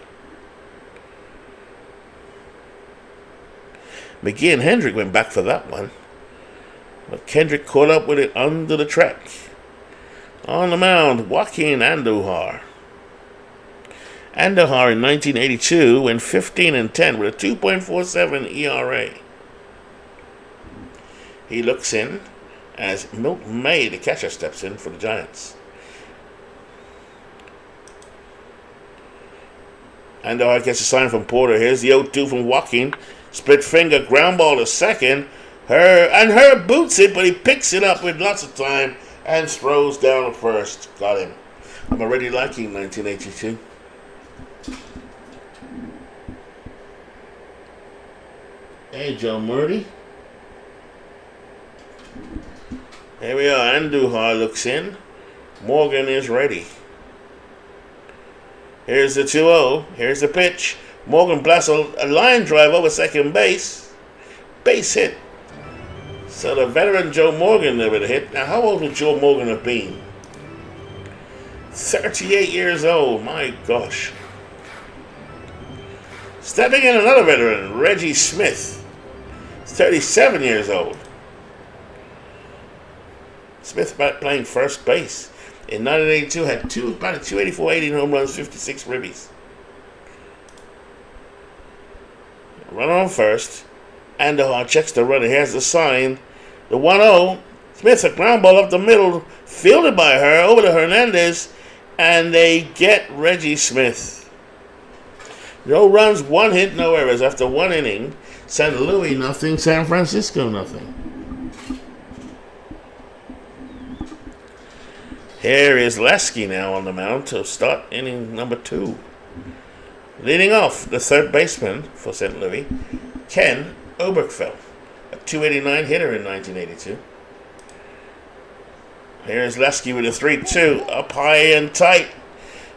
McGee and Hendrick went back for that one. But Kendrick caught up with it under the track. On the mound, Joaquin Andujar. Andujar in 1982 went 15-10 with a 2.47 ERA. He looks in as Milt May, the catcher, steps in for the Giants. Andujar gets a sign from Porter. Here's the 0-2 from Joaquin. Split finger, ground ball to second. Herr boots it, but he picks it up with lots of time and throws down to first. Got him. I'm already liking 1982. Hey, Joe Murdy. Here we are. Andujar looks in. Morgan is ready. Here's the 2-0. Here's the pitch. Morgan blasts a line drive over second base. Base hit. So the veteran Joe Morgan there with a hit. Now, how old would Joe Morgan have been? 38 years old. My gosh. Stepping in another veteran, Reggie Smith. 37 years old. Smith playing first base. In 1982, had about a 284, 18 home runs, 56 ribbies. Runner on first. Andujar checks the runner. Here's the sign. The 1-0. Smith, a ground ball up the middle, fielded by her, over to Hernandez, and they get Reggie Smith. No runs, 1 hit, no errors. After 1 inning, St. Louis nothing, San Francisco nothing. Here is Lasky now on the mound to start inning number 2. Leading off, the third baseman for St. Louis, Ken Oberkfell, a 289 hitter in 1982. Here's Lasky with a 3-2, up high and tight,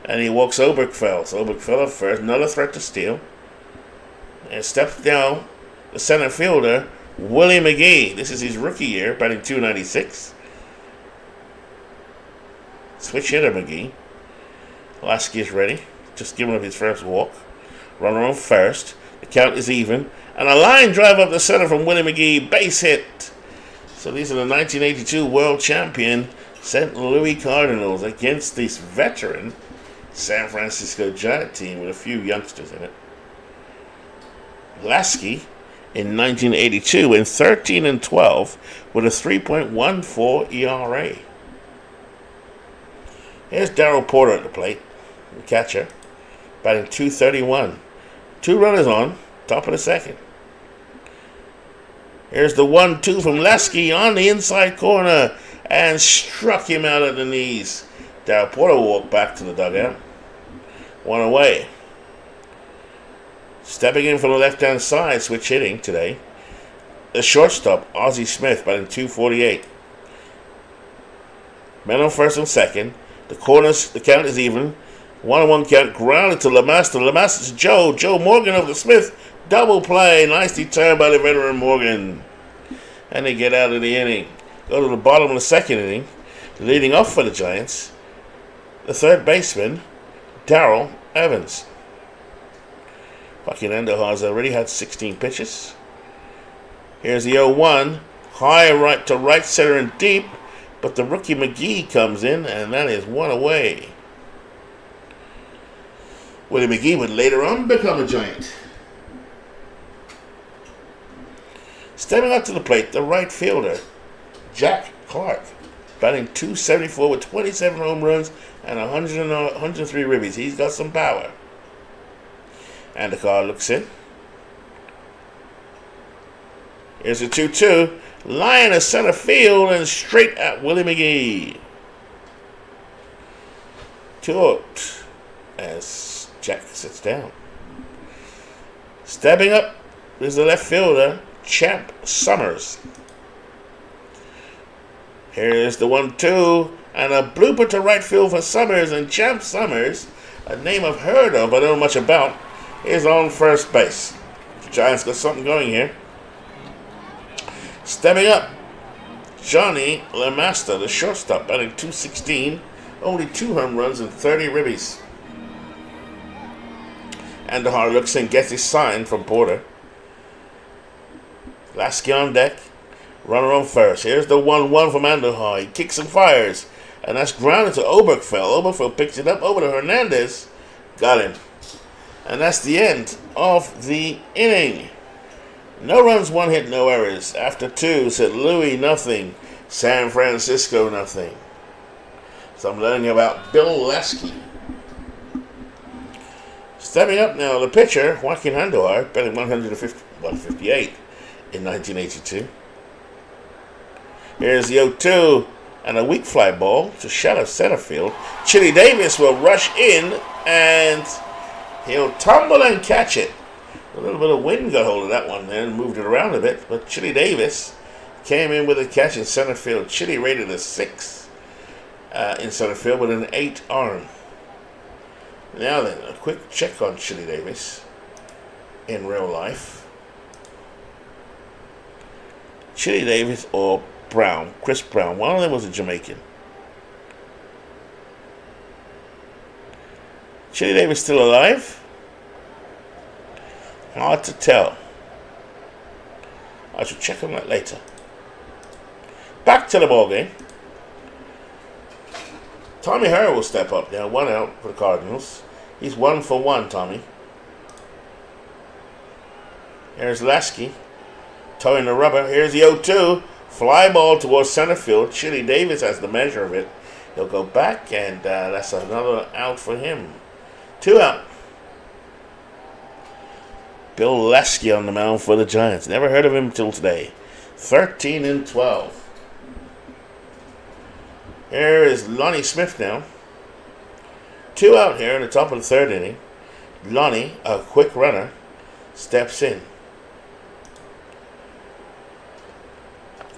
and he walks Oberkfell. So Oberkfell at first, another threat to steal, and steps down the center fielder, Willie McGee. This is his rookie year, batting .296. Switch hitter McGee. Lasky is ready. Just giving up his first walk. Runner on first. The count is even. And a line drive up the center from Willie McGee. Base hit. So these are the 1982 world champion St. Louis Cardinals against this veteran San Francisco Giant team with a few youngsters in it. Lasky in 1982 in 13-12 with a 3.14 ERA. Here's Darrell Porter at the plate, the catcher, batting .231. 2 runners on, top of the second. Here's the 1-2 from Lasky on the inside corner and struck him out at the knees. Darrell Porter walked back to the dugout. 1 away. Stepping in from the left-hand side, switch hitting today. The shortstop, Ozzie Smith, batting .248. Men on first and second. The corners, the count is even. 1-1 count, grounded to LeMaster. LeMaster's Joe Morgan over to Smith. Double play, nicely turned by the veteran Morgan. And they get out of the inning. Go to the bottom of the second inning. Leading off for the Giants, the third baseman, Darrell Evans. Joaquin Andujar has already had 16 pitches. Here's the 0-1. High right to right center and deep. But the rookie McGee comes in, and that is 1 away. Willie McGee would later on become a Giant. Stepping up to the plate, the right fielder, Jack Clark, batting .274 with 27 home runs and 103 ribbies. He's got some power. And the car looks in. Here's a 2-2. Line of center field and straight at Willie McGee. 2 out as Jack sits down. Stepping up is the left fielder, Champ Summers. Here's the 1-2 and a blooper to right field for Summers, and Champ Summers, a name I've heard of but I don't know much about, is on first base. The Giants got something going here. Stepping up, Johnny LeMaster, the shortstop, batting .216, only 2 home runs and 30 ribbies. Andujar looks in, gets his sign from Porter. Lasky on deck, runner on first. Here's the 1-1 from Andujar. He kicks and fires, and that's grounded to Oberkfell. Oberkfell picks it up over to Hernandez. Got him. And that's the end of the inning. No runs, 1 hit, no errors. After 2, St. Louis nothing, San Francisco nothing. So I'm learning about Bill Lasky. Stepping up now, the pitcher, Joaquin Andujar, batting 158 in 1982. Here's the 0-2 and a weak fly ball to shallow center field. Chili Davis will rush in and he'll tumble and catch it. A little bit of wind got hold of that one there and moved it around a bit. But Chili Davis came in with a catch in center field. Chili rated a 6 in center field with an 8 arm. Now then, a quick check on Chili Davis in real life. Chili Davis or Brown, Chris Brown. One of them was a Jamaican. Chili Davis still alive? Hard to tell. I shall check on that later. Back to the ball game. Tommy Herr will step up now. 1 out for the Cardinals. He's 1 for 1, Tommy. Here's Lasky. Towing the rubber. Here's the 0-2. Fly ball towards center field. Chili Davis has the measure of it. He'll go back, and that's another out for him. 2 out. Bill Lasky on the mound for the Giants. Never heard of him till today. 13-12. Here is Lonnie Smith now. 2 out here in the top of the 3rd inning. Lonnie, a quick runner, steps in.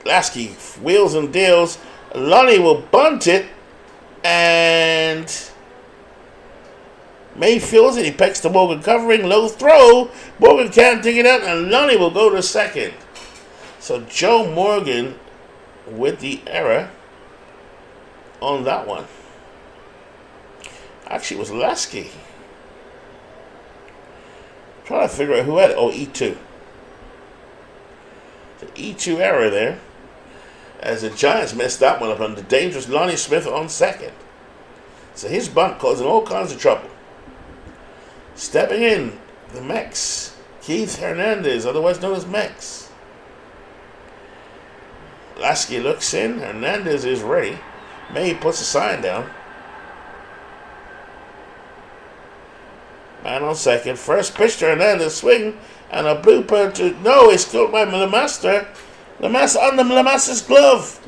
Lasky wheels and deals. Lonnie will bunt it, and Mayfield's it. He pecks to Morgan covering. Low throw. Morgan can't dig it out, and Lonnie will go to second. So Joe Morgan with the error on that one. Actually, it was Lasky. Trying to figure out who had it. Oh, E2. The E2 error there. As the Giants messed that one up on the dangerous Lonnie Smith on second. So his bunt causing all kinds of trouble. Stepping in, the Mex, Keith Hernandez, otherwise known as Mex. Lasky looks in. Hernandez is ready. May puts a sign down. Man on second. First pitch to Hernandez. Swing. And a blooper to... No, it's killed by LeMaster. LeMaster under LeMaster's glove.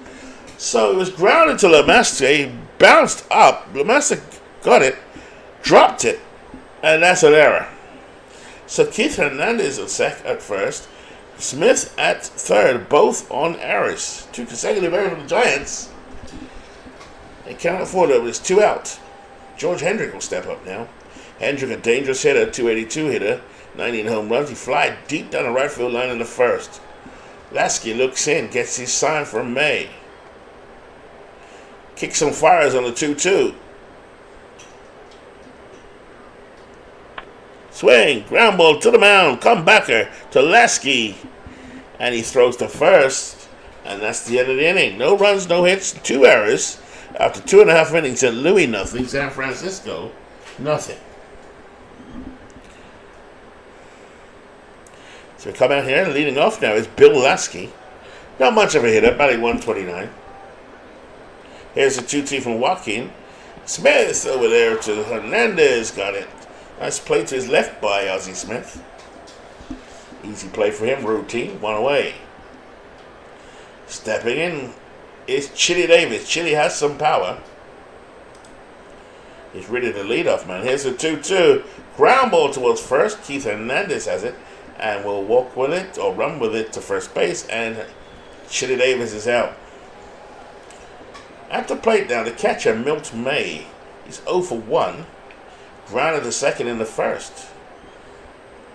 So it was grounded to LeMaster. He bounced up. LeMaster got it. Dropped it. And that's an error. So Keith Hernandez at first. Smith at third. Both on errors. 2 consecutive errors for the Giants. They cannot afford it. It's 2 out. George Hendrick will step up now. Hendrick, a dangerous hitter, 282 hitter, 19 home runs. He flied deep down the right field line in the first. Lasky looks in, gets his sign from May. Kicks some fires on the 2-2. Swing, ground ball to the mound, comebacker to Lasky. And he throws to first, and that's the end of the inning. No runs, no hits, 2 errors. After 2.5 innings, St. Louis nothing, San Francisco nothing. So we come out here, and leading off now is Bill Lasky. Not much of a hitter, batting 129. Here's a 2-2 from Joaquin. Smith over there to Hernandez, got it. Nice play to his left by Ozzie Smith. Easy play for him, routine, 1 away. Stepping in is Chili Davis. Chili has some power. He's ready to lead off, man. Here's a 2-2. Ground ball towards first. Keith Hernandez has it and will walk with it or run with it to first base, and Chili Davis is out. At the plate now, the catcher, Milt May. He's 0 for 1. Grounded to second in the first.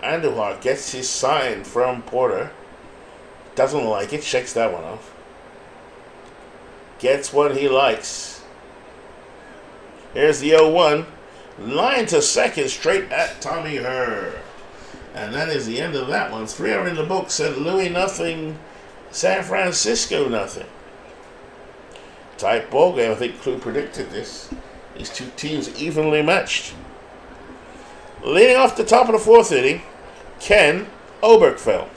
Andujar gets his sign from Porter. Doesn't like it, shakes that one off. Gets what he likes. Here's the 0-1. Line to second, straight at Tommy Herr. And that is the end of that one. 3 are in the book. St. Louis nothing. San Francisco nothing. Tight ball game. I think Clue predicted this. These 2 teams evenly matched. Leading off the top of the 4th inning, Ken Oberkfell.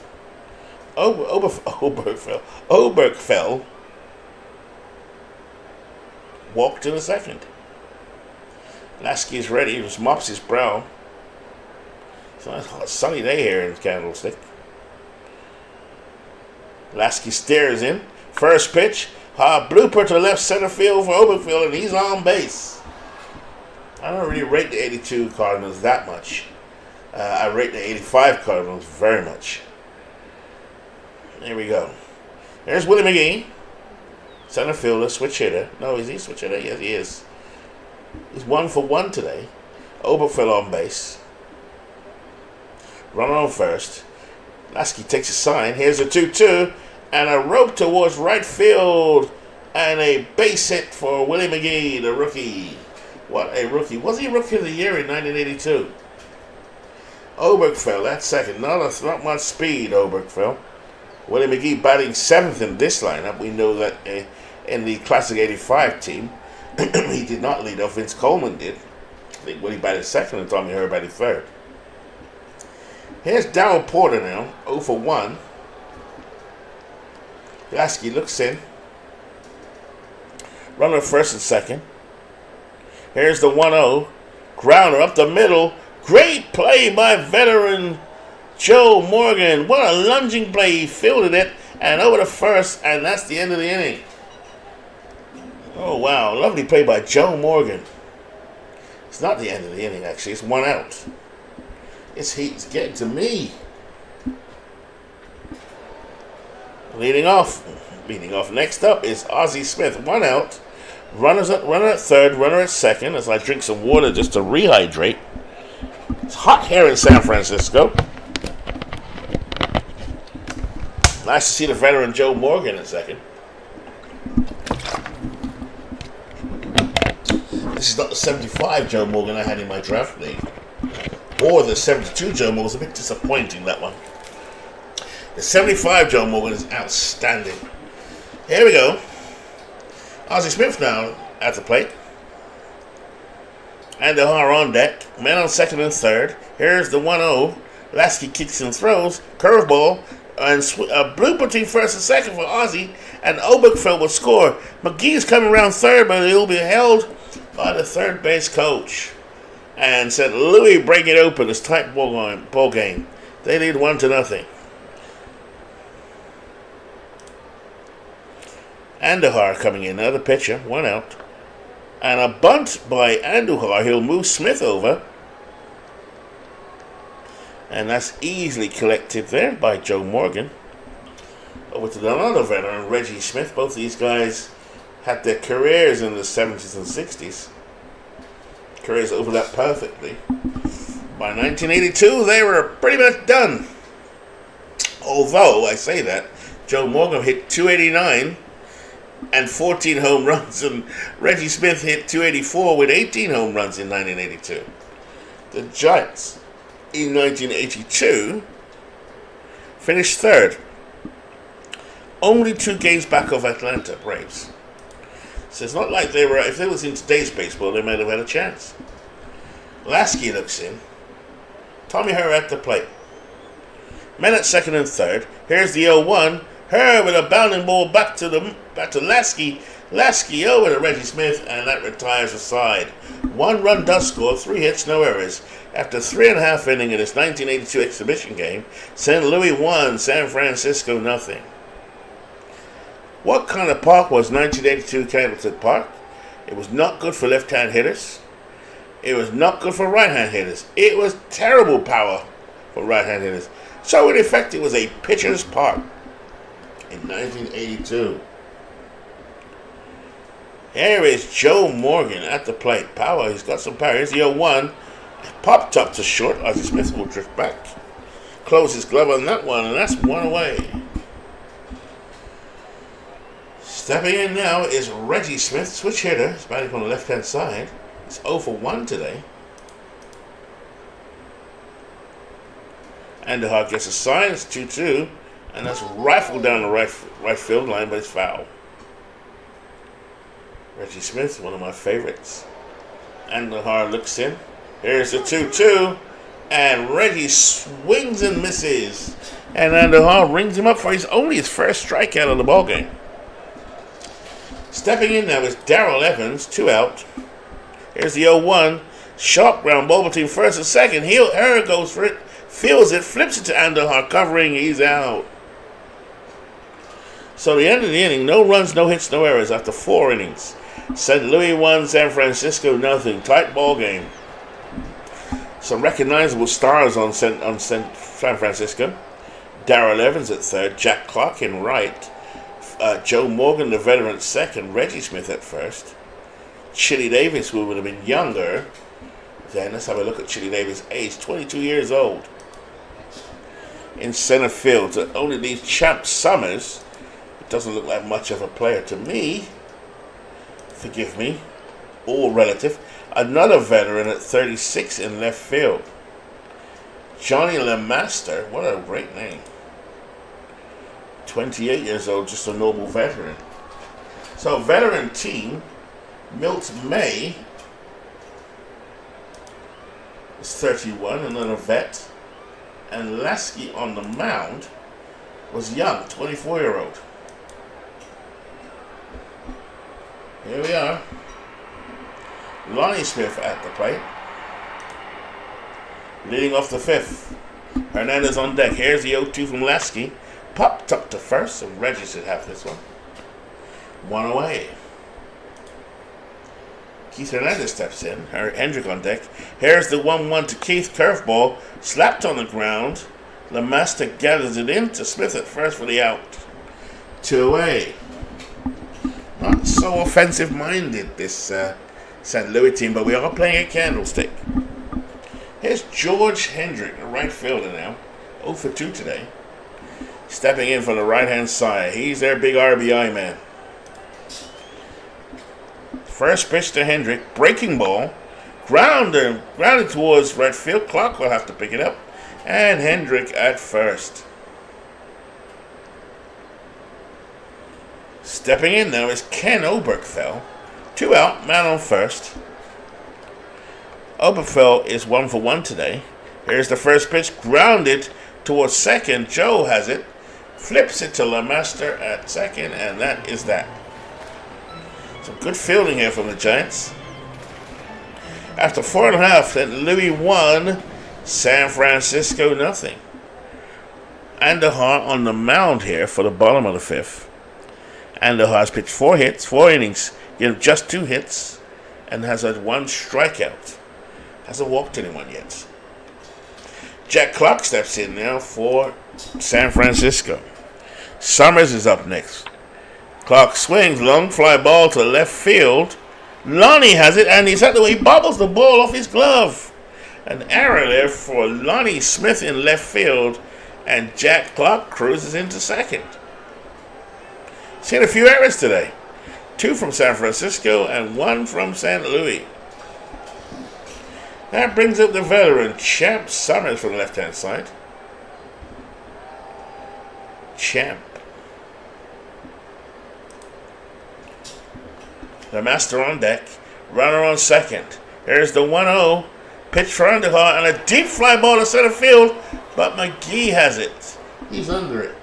Oberkfell walked in the second. Lasky is ready. He just mops his brow. It's a nice sunny day here in Candlestick. Lasky stares in. First pitch. Blooper to left center field for Oberkfell, and he's on base. I don't really rate the 82 Cardinals that much. I rate the 85 Cardinals very much. Here we go. There's Willie McGee. Center fielder, switch hitter. No, is he switch hitter? Yes, he is. He's 1 for 1 today. Oberkfell on base. Runner on first. Lasky takes a sign. Here's a 2-2. And a rope towards right field. And a base hit for Willie McGee, the rookie. What a rookie. Was he Rookie of the Year in 1982? Oberkfell, that's second. Not much speed, Oberkfell. Willie McGee batting 7th in this lineup. We know that in the Classic 85 team, he did not lead off. Vince Coleman did. I think Willie batted 2nd and Tommy Herr batted 3rd. Here's Darryl Porter now, 0 for 1. Lasky looks in. Runner first and second. Here's the 1-0. Grounder up the middle. Great play by veteran Joe Morgan. What a lunging play. He fielded it and over to first, and that's the end of the inning. Oh, wow. Lovely play by Joe Morgan. It's not the end of the inning, actually. It's 1 out. It's getting to me. Leading off next up is Ozzie Smith. 1 out. Runner at third, runner at second, as I drink some water just to rehydrate. It's hot here in San Francisco. Nice to see the veteran Joe Morgan in second. This is not the 75 Joe Morgan I had in my draft league. Or the 72 Joe Morgan was a bit disappointing, that one. The 75 Joe Morgan is outstanding. Here we go. Ozzie Smith now at the plate. And the Har on deck. Men on second and third. Here's the 1-0. Lasky kicks and throws. Curveball. And blue between first and second for Ozzie. And Obergefell will score. McGee's coming around third, but he'll be held by the third base coach. And said, Louis, break it open. It's tight ball game. They lead 1-0. Andujar coming in, another pitcher, 1 out. And a bunt by Andujar. He'll move Smith over. And that's easily collected there by Joe Morgan. Over to another veteran, Reggie Smith. Both these guys had their careers in the 70s and 60s. Careers overlapped perfectly. By 1982, they were pretty much done. Although, I say that, Joe Morgan hit 289 and 14 home runs, and Reggie Smith hit 284 with 18 home runs in 1982. The Giants, in 1982, finished third. Only 2 games back of Atlanta Braves. So it's not like they were, if they was in today's baseball, they might have had a chance. Lasky looks in. Tommy Herr at the plate. Men at second and third. Here's the 0-1. Herr with a bounding ball back to Lasky. Lasky over to Reggie Smith, and that retires the side. 1 run does score, 3 hits, no errors. After 3.5 innings in his 1982 exhibition game, St. Louis 1, San Francisco 0. What kind of park was 1982 Candlestick Park? It was not good for left-hand hitters. It was not good for right-hand hitters. It was terrible power for right-hand hitters. So in effect, it was a pitcher's park in 1982. Here is Joe Morgan at the plate. Power, he's got some power. Here's the 0-1. Popped up to short. Ozzie Smith will drift back. Close his glove on that one, and that's 1 away. Stepping in now is Reggie Smith, switch hitter. He's batting on the left-hand side. He's 0 for 1 today. Andujar gets a sign. It's 2-2. And that's rifled down the right field line, but it's foul. Reggie Smith, one of my favorites. Andujar looks in. Here's the 2-2. And Reggie swings and misses. And Andujar rings him up for his first strikeout of the ballgame. Stepping in now is Darrell Evans, 2 out. Here's the 0-1. Sharp ground ball between first and second. Herr goes for it, fields it, flips it to Andujar, covering, he's out. So the end of the inning, no runs, no hits, no errors after 4 innings. St. Louis 1, San Francisco 0. Tight ball game. Some recognizable stars on San Francisco. Darrell Evans at third, Jack Clark in right. Joe Morgan, the veteran, at second. Reggie Smith at first. Chili Davis, who would have been younger then. Let's have a look at Chili Davis' age. 22 years old. In center field. So only these Champ Summers. It doesn't look like much of a player to me. Forgive me. All relative. Another veteran at 36 in left field. Johnny LeMaster. What a great name. 28 years old, just a normal veteran. So veteran team, Milt May is 31, another vet. And Lasky on the mound was young, 24-year-old. Here we are. Lonnie Smith at the plate. Leading off the fifth. Hernandez on deck. Here's the 0-2 from Lasky. Popped up to first, and Reggie should have this one. One away. Keith Hernandez steps in. Hendrick on deck. Here's the 1-1 to Keith. Curveball. Slapped on the ground. LeMaster gathers it in to Smith at first for the out. 2 away. Not so offensive-minded, this St. Louis team, but we are playing a candlestick. Here's George Hendrick, a right fielder now. 0 for 2 today. Stepping in from the right-hand side. He's their big RBI man. First pitch to Hendrick. Breaking ball. Grounded towards right field. Clark will have to pick it up. And Hendrick at first. Stepping in now is Ken Oberkfell. 2 out, man on first. Oberkfell is 1 for 1 today. Here's the first pitch. Grounded towards second. Joe has it. Flips it to LeMaster at second, and that is that. Some good fielding here from the Giants. After 4.5, St. Louis 1, San Francisco nothing. Andujar on the mound here for the bottom of the fifth. Andujar's pitched 4 hits, 4 innings, given just 2 hits, and has had 1 strikeout. Hasn't walked anyone yet. Jack Clark steps in now for San Francisco. Summers is up next. Clark swings, long fly ball to left field. Lonnie has it, and he's at the way he bobbles the ball off his glove. An error there for Lonnie Smith in left field, and Jack Clark cruises into second. Seen a few errors today. 2 from San Francisco and 1 from St. Louis. That brings up the veteran Champ Summers from the left-hand side. Champ. LeMaster on deck. Runner on second. Here's the 1-0. Pitch for Andujar and a deep fly ball to center field, but McGee has it. He's under it.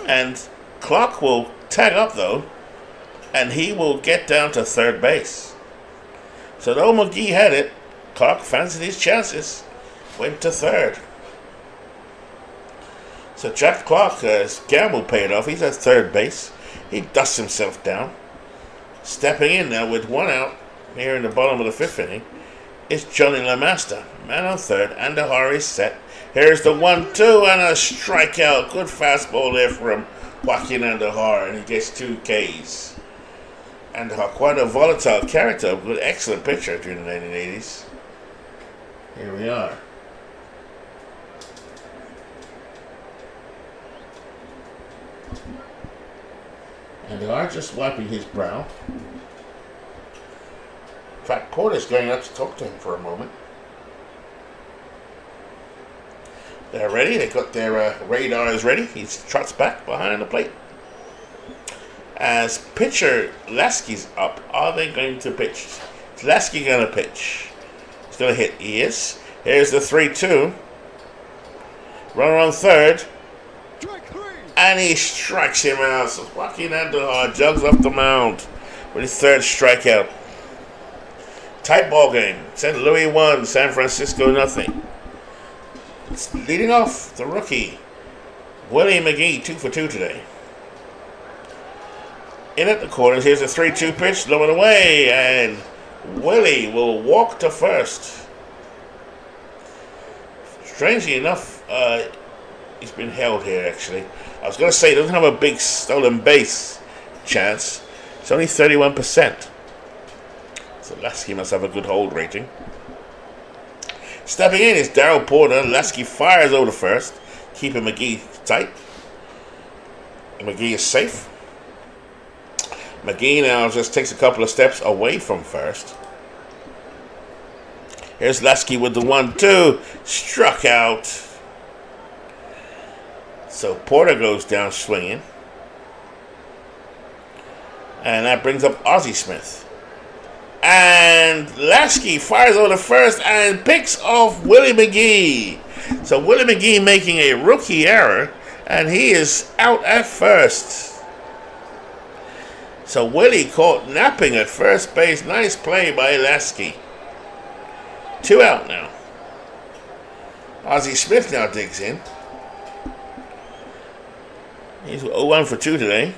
And Clark will tag up though, and he will get down to third base. So though McGee had it, Clark fancied his chances, went to third. So Jack Clark's gamble paid off. He's at third base. He dusts himself down. Stepping in now with 1 out here in the bottom of the fifth inning is Johnny LeMaster. Man on third. Andujar is set. Here's the 1-2 and a strikeout. Good fastball there from Joaquin Andujar, and he gets 2 Ks. Andujar, quite a volatile character, good, excellent pitcher during the 1980s. Here we are. Andujar just wiping his brow. In fact, Porter's going up to talk to him for a moment. They're ready. They got their radars ready. He trots back behind the plate. As pitcher Lasky's up, are they going to pitch? Is Lasky going to pitch? He's going to hit. He is. Here's the 3-2. Runner on third. And he strikes him out. So Joaquin Andujar jogs off the mound with his third strikeout. Tight ball game. St. Louis 1, San Francisco nothing. It's leading off the rookie, Willie McGee, 2 for 2 today. In at the corners, here's a 3-2 pitch, low and away, and Willie will walk to first. Strangely enough, he's been held here, actually. I was going to say he doesn't have a big stolen base chance. It's only 31%. So Lasky must have a good hold rating. Stepping in is Darryl Porter. Lasky fires over to first, keeping McGee tight. McGee is safe. McGee now just takes a couple of steps away from first. Here's Lasky with the 1-2. Struck out. So Porter goes down swinging. And that brings up Ozzie Smith. And Lasky fires over the first and picks off Willie McGee. So Willie McGee making a rookie error, and he is out at first. So Willie caught napping at first base. Nice play by Lasky. 2 out now. Ozzie Smith now digs in. He's 0-1 for 2 today.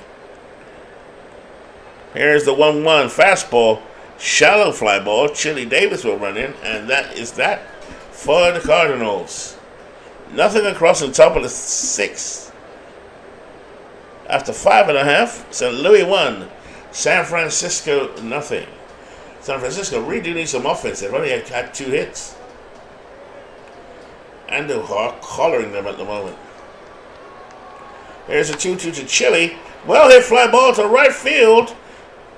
Here's the 1-1 fastball. Shallow fly ball. Chili Davis will run in, and that is that for the Cardinals. Nothing across the top of the 6th. After 5.5, St. Louis 1, San Francisco nothing. San Francisco really do need some offense. They've only had 2 hits. Andujar collaring them at the moment. Here's a 2-2 to Chili. Well hit fly ball to right field.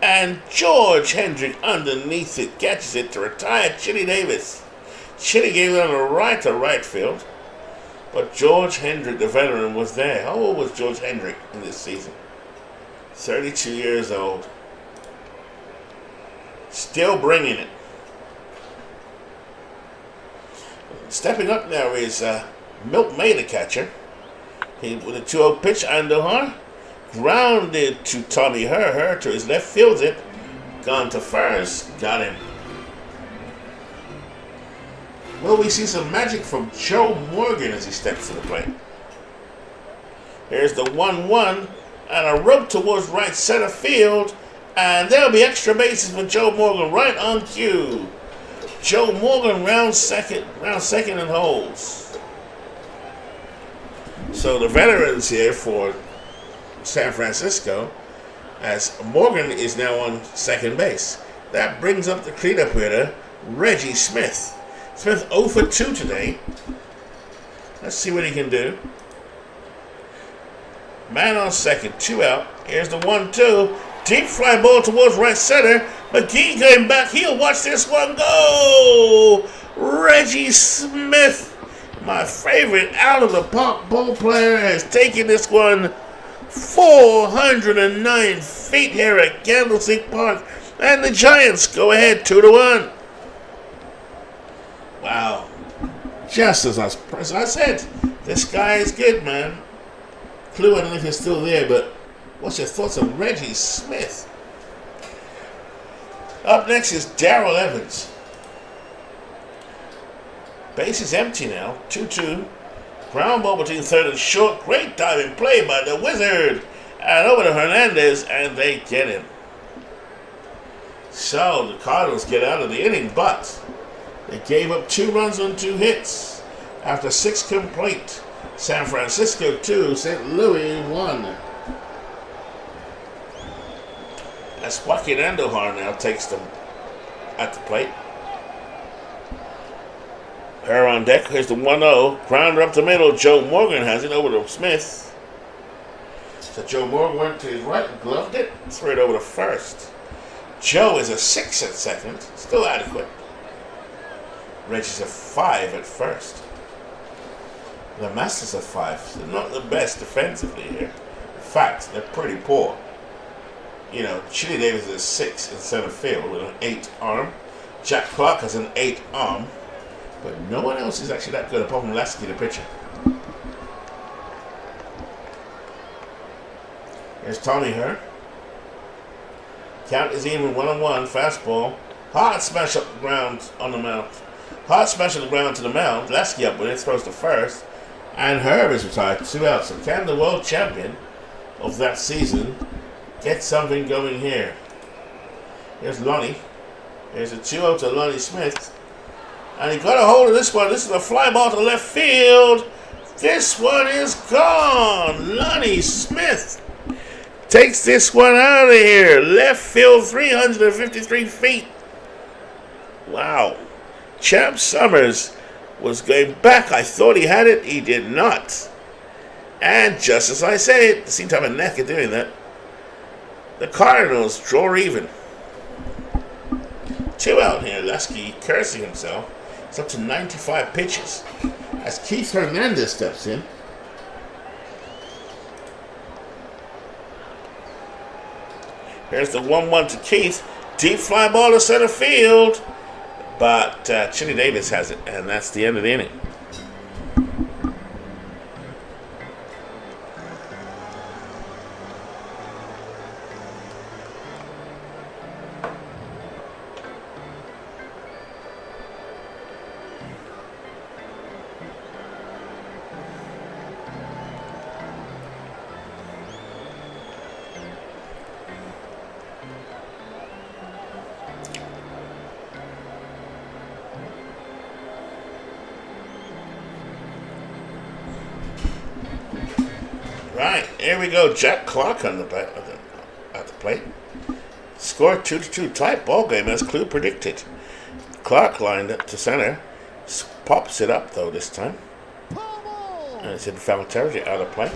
And George Hendrick underneath it catches it to retire Chili Davis. Chili gave it on the right to right field. But George Hendrick, the veteran, was there. How old was George Hendrick in this season? 32 years old. Still bringing it. Stepping up now is Milt May, the catcher. He with a 2-0 pitch, Andujar. Grounded to Tommy Herr to his left, fields it. Gone to first. Got him. Will we see some magic from Joe Morgan as he steps to the plate? Here's the 1-1 and a rope towards right center field. And there'll be extra bases for Joe Morgan right on cue. Joe Morgan round second and holds. So the veterans here for San Francisco, as Morgan is now on second base. That brings up the cleanup hitter, Reggie Smith. Smith 0 for 2 today. Let's see what he can do. Man on second, 2 out. Here's the 1-2. Deep fly ball towards right center. McGee going back. He'll watch this one go. Reggie Smith, my favorite out of the park ball player, has taken this one 409 feet here at Candlestick Park, and the Giants go ahead 2-1. Wow. Just as I said, this guy is good, man. Clue, I don't know if he's still there, but what's your thoughts on Reggie Smith? Up next is Darrell Evans. Base is empty now, 2-2. Ground ball between third and short. Great diving play by the Wizard. And over to Hernandez, and they get him. So the Cardinals get out of the inning, but they gave up 2 runs on 2 hits. After 6 complete, San Francisco 2, St. Louis 1. As Joaquin Andujar now takes them at the plate. Her on deck. Here's the 1-0. Grounder up the middle. Joe Morgan has it over to Smith. So Joe Morgan went to his right and gloved it. Threw it over to first. Joe is a 6 at second. Still adequate. Reggie's a 5 at first. The Masters are 5. They're not the best defensively here. In fact, they're pretty poor. You know, Chili Davis is a 6 in center field with an 8 arm. Jack Clark has an 8 arm. But no one else is actually that good apart from Lasky, the pitcher. Here's Tommy Herr. Count is even, 1-1. Fastball. Hard smash up the ground on the mound. Hard smash on the ground to the mound. Lasky up with it, throws to first. And Herb is retired, 2 outs. So can the world champion of that season get something going here? Here's Lonnie. Here's a 2-0 to Lonnie Smith. And he got a hold of this one. This is a fly ball to left field. This one is gone. Lonnie Smith takes this one out of here. Left field, 353 feet. Wow. Champ Summers was going back. I thought he had it. He did not. And just as I said, seemed to have a knack of doing that. The Cardinals draw even. 2 out here. Lasky cursing himself. It's up to 95 pitches as Keith Hernandez steps in. Here's the 1-1 to Keith. Deep fly ball to center field. But Chili Davis has it, and that's the end of the inning. Right, here we go. Jack Clark at the plate. Score 2-2 tight ball game as Clue predicted. Clark lined up to center. Pops it up though this time. And it's in foul territory out of play.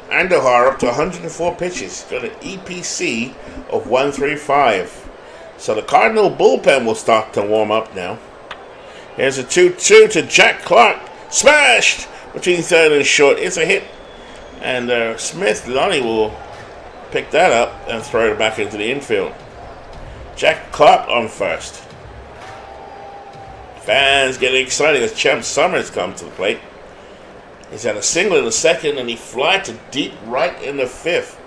Andujar up to 104 pitches. Got an EPC of 135. So the Cardinal bullpen will start to warm up now. Here's a 2-2 to Jack Clark. Smashed between third and short. It's a hit. And Lonnie will pick that up and throw it back into the infield. Jack Clark on first. Fans getting excited as Champ Summers comes to the plate. He's had a single in the second and he flies to deep right in the fifth.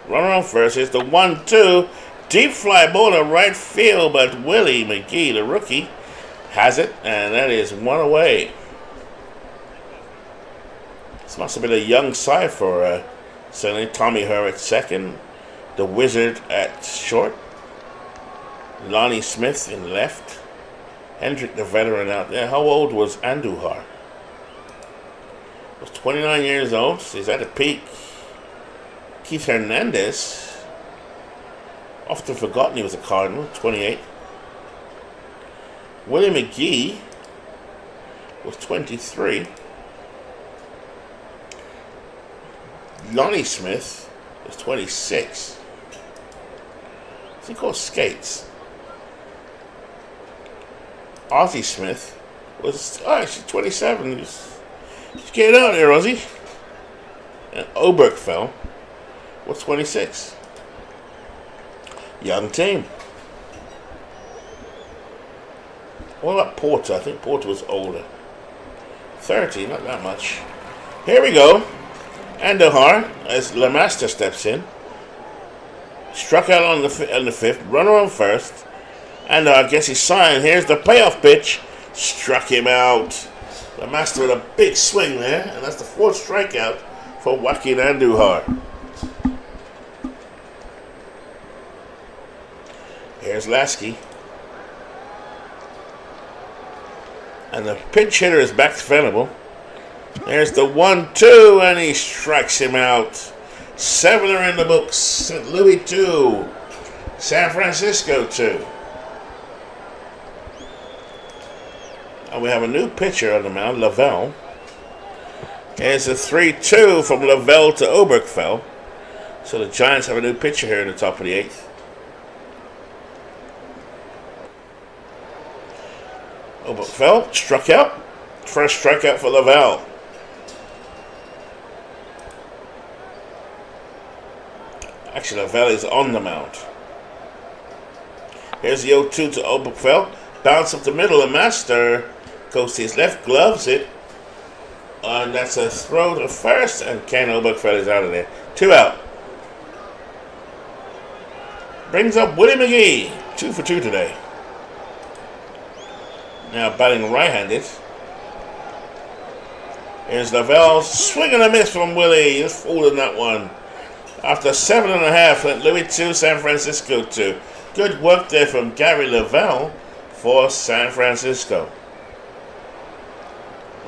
Runner on first. Here's the 1-2. Deep fly ball to right field, but Willie McGee, the rookie, has it, and that is one away. This must have been a young side for certainly Tommy Herr at second, the Wizard at short, Lonnie Smith in left, Hendrick the veteran out there. How old was Andujar? Was 29 years old. So he's at the peak. Keith Hernandez, often forgotten he was a Cardinal, 28. Willie McGee was 23. Lonnie Smith was 26. What's he called? Skates. Ozzie Smith was actually 27. Just get out there, Ozzie. And Oberkfell was 26. Young team. What about Porter? I think Porter was older. 30, not that much. Here we go. Andujar, as LeMaster steps in. Struck out on the fifth. Runner on first. And I guess he signed. Here's the payoff pitch. Struck him out. LeMaster with a big swing there. And that's the fourth strikeout for Joaquin Andujar. Here's Lasky. And the pinch hitter is back to Venable. There's the 1-2, and he strikes him out. 7 are in the books. St. Louis 2. San Francisco 2. And we have a new pitcher on the mound, Lavelle. Here's a 3-2 from Lavelle to Oberkfell. So the Giants have a new pitcher here in the top of the 8th. Oberkfell struck out. First strikeout for Lavelle. Actually, Lavelle is on the mound. Here's the 0-2 to Oberkfell. Bounce up the middle. The master goes to his left, gloves it. And that's a throw to first. And Ken Oberkfell is out of there. 2 out. Brings up Willie McGee. 2 for 2 today. Now batting right-handed. Here's Lavelle. Swing and a miss from Willie. Just fooled in that one. After 7.5, St. Louis 2, San Francisco 2. Good work there from Gary Lavelle for San Francisco.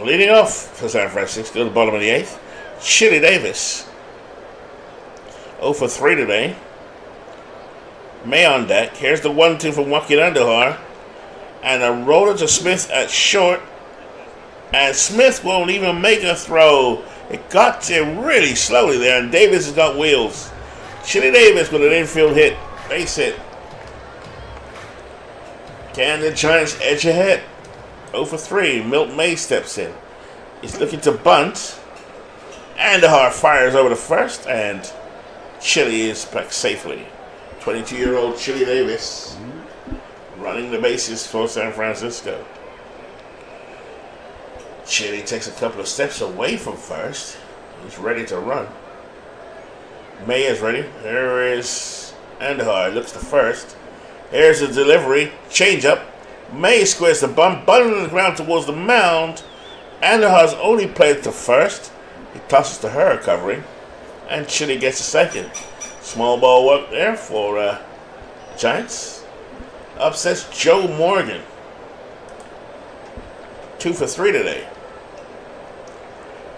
Leading off for San Francisco, the bottom of the 8th, Chili Davis. 0 for 3 today. May on deck. Here's the 1-2 from Joaquin Andujar. And a roller to Smith at short. And Smith won't even make a throw. It got to him really slowly there, and Davis has got wheels. Chili Davis with an infield hit. Base hit. Can the Giants edge ahead? 0 for 3. Milt May steps in. He's looking to bunt. Andahar fires over the first, and Chili is back safely. 22-year-old Chili Davis running the bases for San Francisco. Chili takes a couple of steps away from first. He's ready to run. May is ready. There is Andahar. Looks to first. Here's the delivery. Change up. May squares the bump, bundling the ground towards the mound. Andahar's only played to first. He tosses to her covering. And Chili gets a second. Small ball work there for Giants. Upsets Joe Morgan. 2 for 3 today.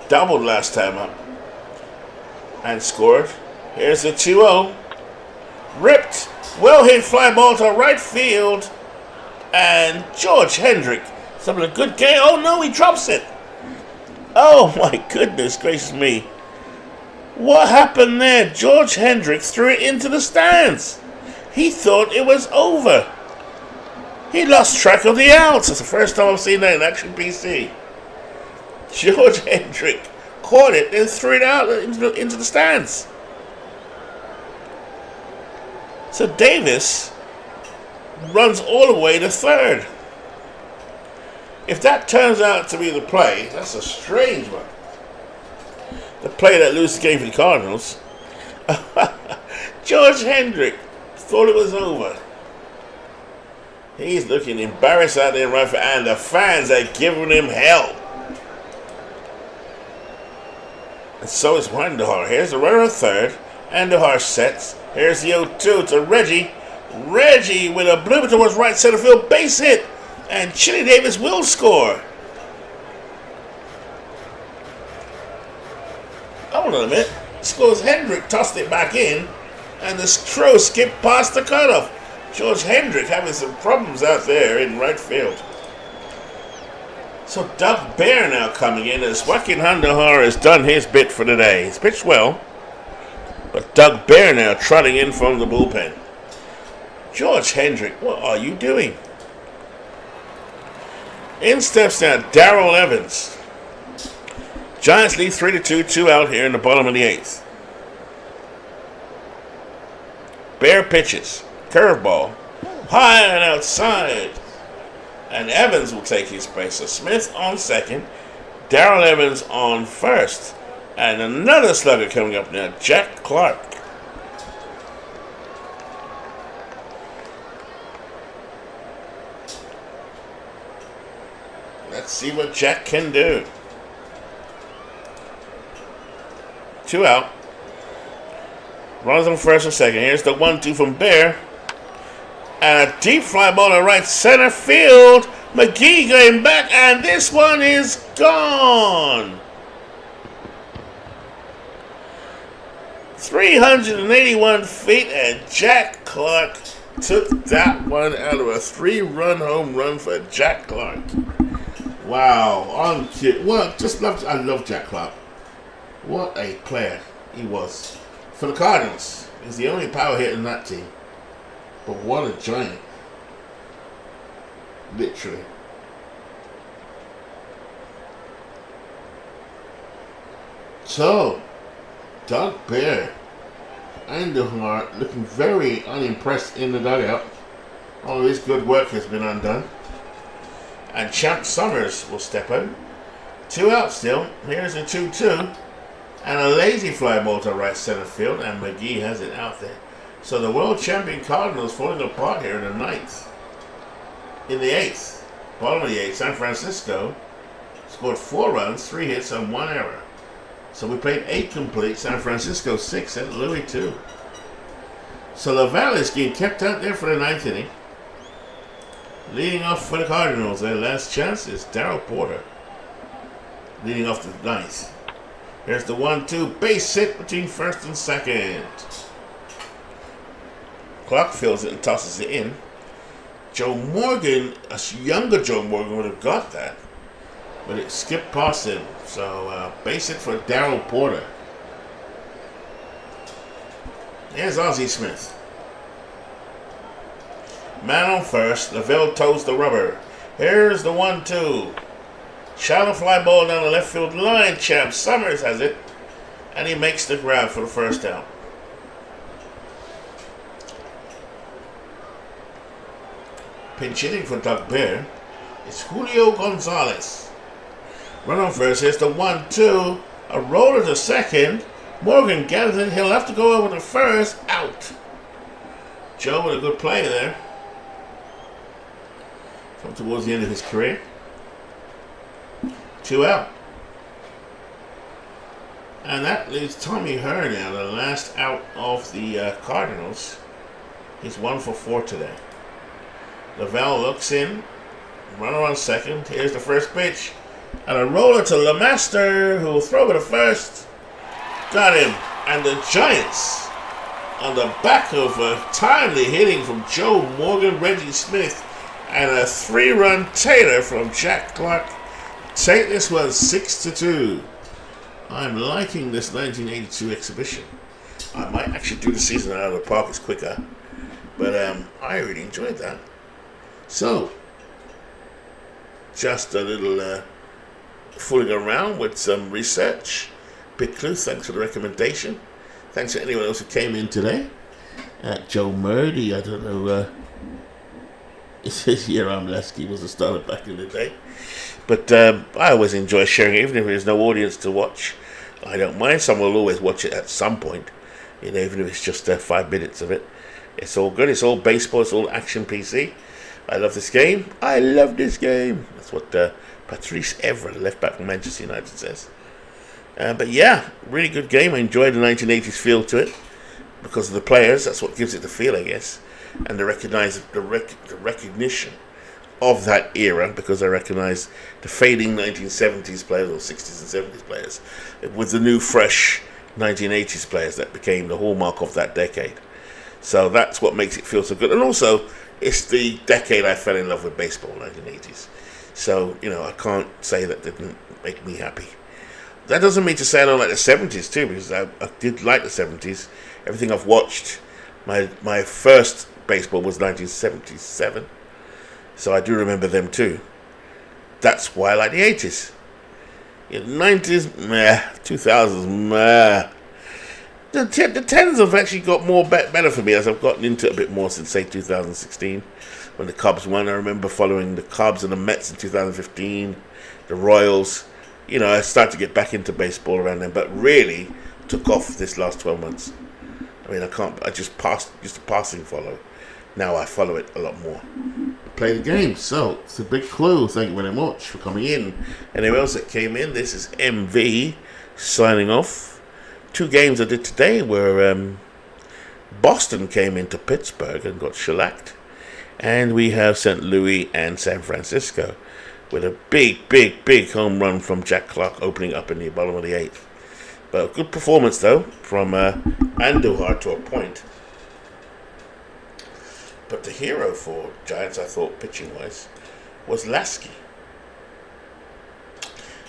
Doubled last time up. And scored. Here's the 2-0. Ripped. Well hit fly ball to right field. And George Hendrick. Some of the good game. Oh no, he drops it. Oh my goodness gracious me. What happened there? George Hendrick threw it into the stands. He thought it was over. He lost track of the outs. It's the first time I've seen that in Action PC. George Hendrick caught it and threw it out into the stands. So Davis runs all the way to third. If that turns out to be the play, that's a strange one. The play that loses the game for the Cardinals. George Hendrick thought it was over. He's looking embarrassed out there right for, and the fans are giving him hell. And so is Andahar. Here's the runner at third. Andahar sets. Here's the 0-2 to Reggie. Reggie with a blooper towards right center field. Base hit. And Chili Davis will score. Hold on a minute. Scores Hendrick, tossed it back in. And the throw skipped past the cutoff. George Hendrick having some problems out there in right field. So Doug Bear now coming in as Joaquin Andahar has done his bit for the day. He's pitched well. But Doug Bear now trotting in from the bullpen. George Hendrick, what are you doing? In steps now Darrell Evans. Giants lead 3-2, 2 out here in the bottom of the 8th. Bear pitches. Curveball. High and outside. And Evans will take his place. So Smith on second. Darrell Evans on first. And another slugger coming up now. Jack Clark. Let's see what Jack can do. 2 out. Runs on first and second. Here's the 1-2 from Bear. And a deep fly ball to right center field. McGee going back, and this one is gone. 381 feet, and Jack Clark took that one out of a 3-run home run for Jack Clark. Wow, I love Jack Clark. What a player he was. For the Cardinals, he's the only power hitter in that team. But what a giant. Literally. So, Doug Bear and Andahar looking very unimpressed in the dugout. All of his good work has been undone. And Champ Summers will step out. 2 out still. Here's a 2-2. And a lazy fly ball to right center field. And McGee has it out there. So the world champion Cardinals falling apart here in the 9th. In the 8th. Bottom of the 8th. San Francisco scored 4 runs, 3 hits, and 1 error. So we played 8 complete. San Francisco 6 and Louis 2. So Laval is getting kept out there for the 9th inning. Leading off for the Cardinals, their last chance is Darryl Porter. Leading off the 9th. Here's the 1-2 base hit between first and second. Clark fills it and tosses it in. Joe Morgan, a younger Joe Morgan, would have got that. But it skipped past him. So base hit for Darryl Porter. Here's Ozzie Smith. Man on first. Lavelle toes the rubber. Here's the 1-2. Shallow fly ball down the left field line. Champ Summers has it. And he makes the grab for the first out. Pinch hitting for Doug Bear. It's Julio Gonzalez. Run on first. Here's the 1-2. A roller to second. Morgan gathers it. He'll have to go over to first. Out. Joe with a good play there. Come towards the end of his career. 2 out. And that leaves Tommy Hearn now, the last out of the Cardinals. He's 1 for 4 today. Lavelle looks in. Runner on second. Here's the first pitch. And a roller to LeMaster, who will throw it to first. Got him. And the Giants, on the back of a timely hitting from Joe Morgan, Reggie Smith, and a 3-run Taylor from Jack Clark, take this one 6-2. I'm liking this 1982 exhibition. I might actually do the season out of the park. It's quicker. But I really enjoyed that. So, just a little fooling around with some research. Big Clue, thanks for the recommendation. Thanks to anyone else who came in today. Joe Murdy, I don't know. It says Yaram Lesky was a starter back in the day. But I always enjoy sharing it, even if there's no audience to watch. I don't mind. Someone will always watch it at some point. You know, even if it's just 5 minutes of it. It's all good. It's all baseball. It's all action PC. I love this game. I love this game. That's what Patrice Evra, left back from Manchester United, says. But yeah, really good game. I enjoyed the 1980s feel to it because of the players. That's what gives it the feel, I guess, and the recognition of that era, because I recognise the fading 1970s players or 60s and 70s players with the new, fresh 1980s players that became the hallmark of that decade. So that's what makes it feel so good. And also, it's the decade I fell in love with baseball, 1980s. So, you know, I can't say that didn't make me happy. That doesn't mean to say I don't like the 70s too, because I did like the 70s. Everything I've watched, my first baseball was 1977. So I do remember them too. That's why I like the 80s. In the 90s, meh. 2000s, meh. The 10s have actually got more better for me as I've gotten into it a bit more since, say, 2016. When the Cubs won, I remember following the Cubs and the Mets in 2015. The Royals. You know, I started to get back into baseball around then, but really took off this last 12 months. I mean, I just a passing follow. Now I follow it a lot more. Play the game. So, it's a big clue. Thank you very much for coming in. Anyone else that came in, this is MV signing off. 2 games I did today were Boston came into Pittsburgh and got shellacked. And we have St. Louis and San Francisco with a big home run from Jack Clark opening up in the bottom of the 8th. But a good performance, though, from Andujar to a point. But the hero for Giants, I thought, pitching-wise, was Lasky.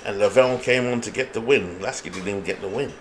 And Lavelle came on to get the win. Lasky didn't even get the win.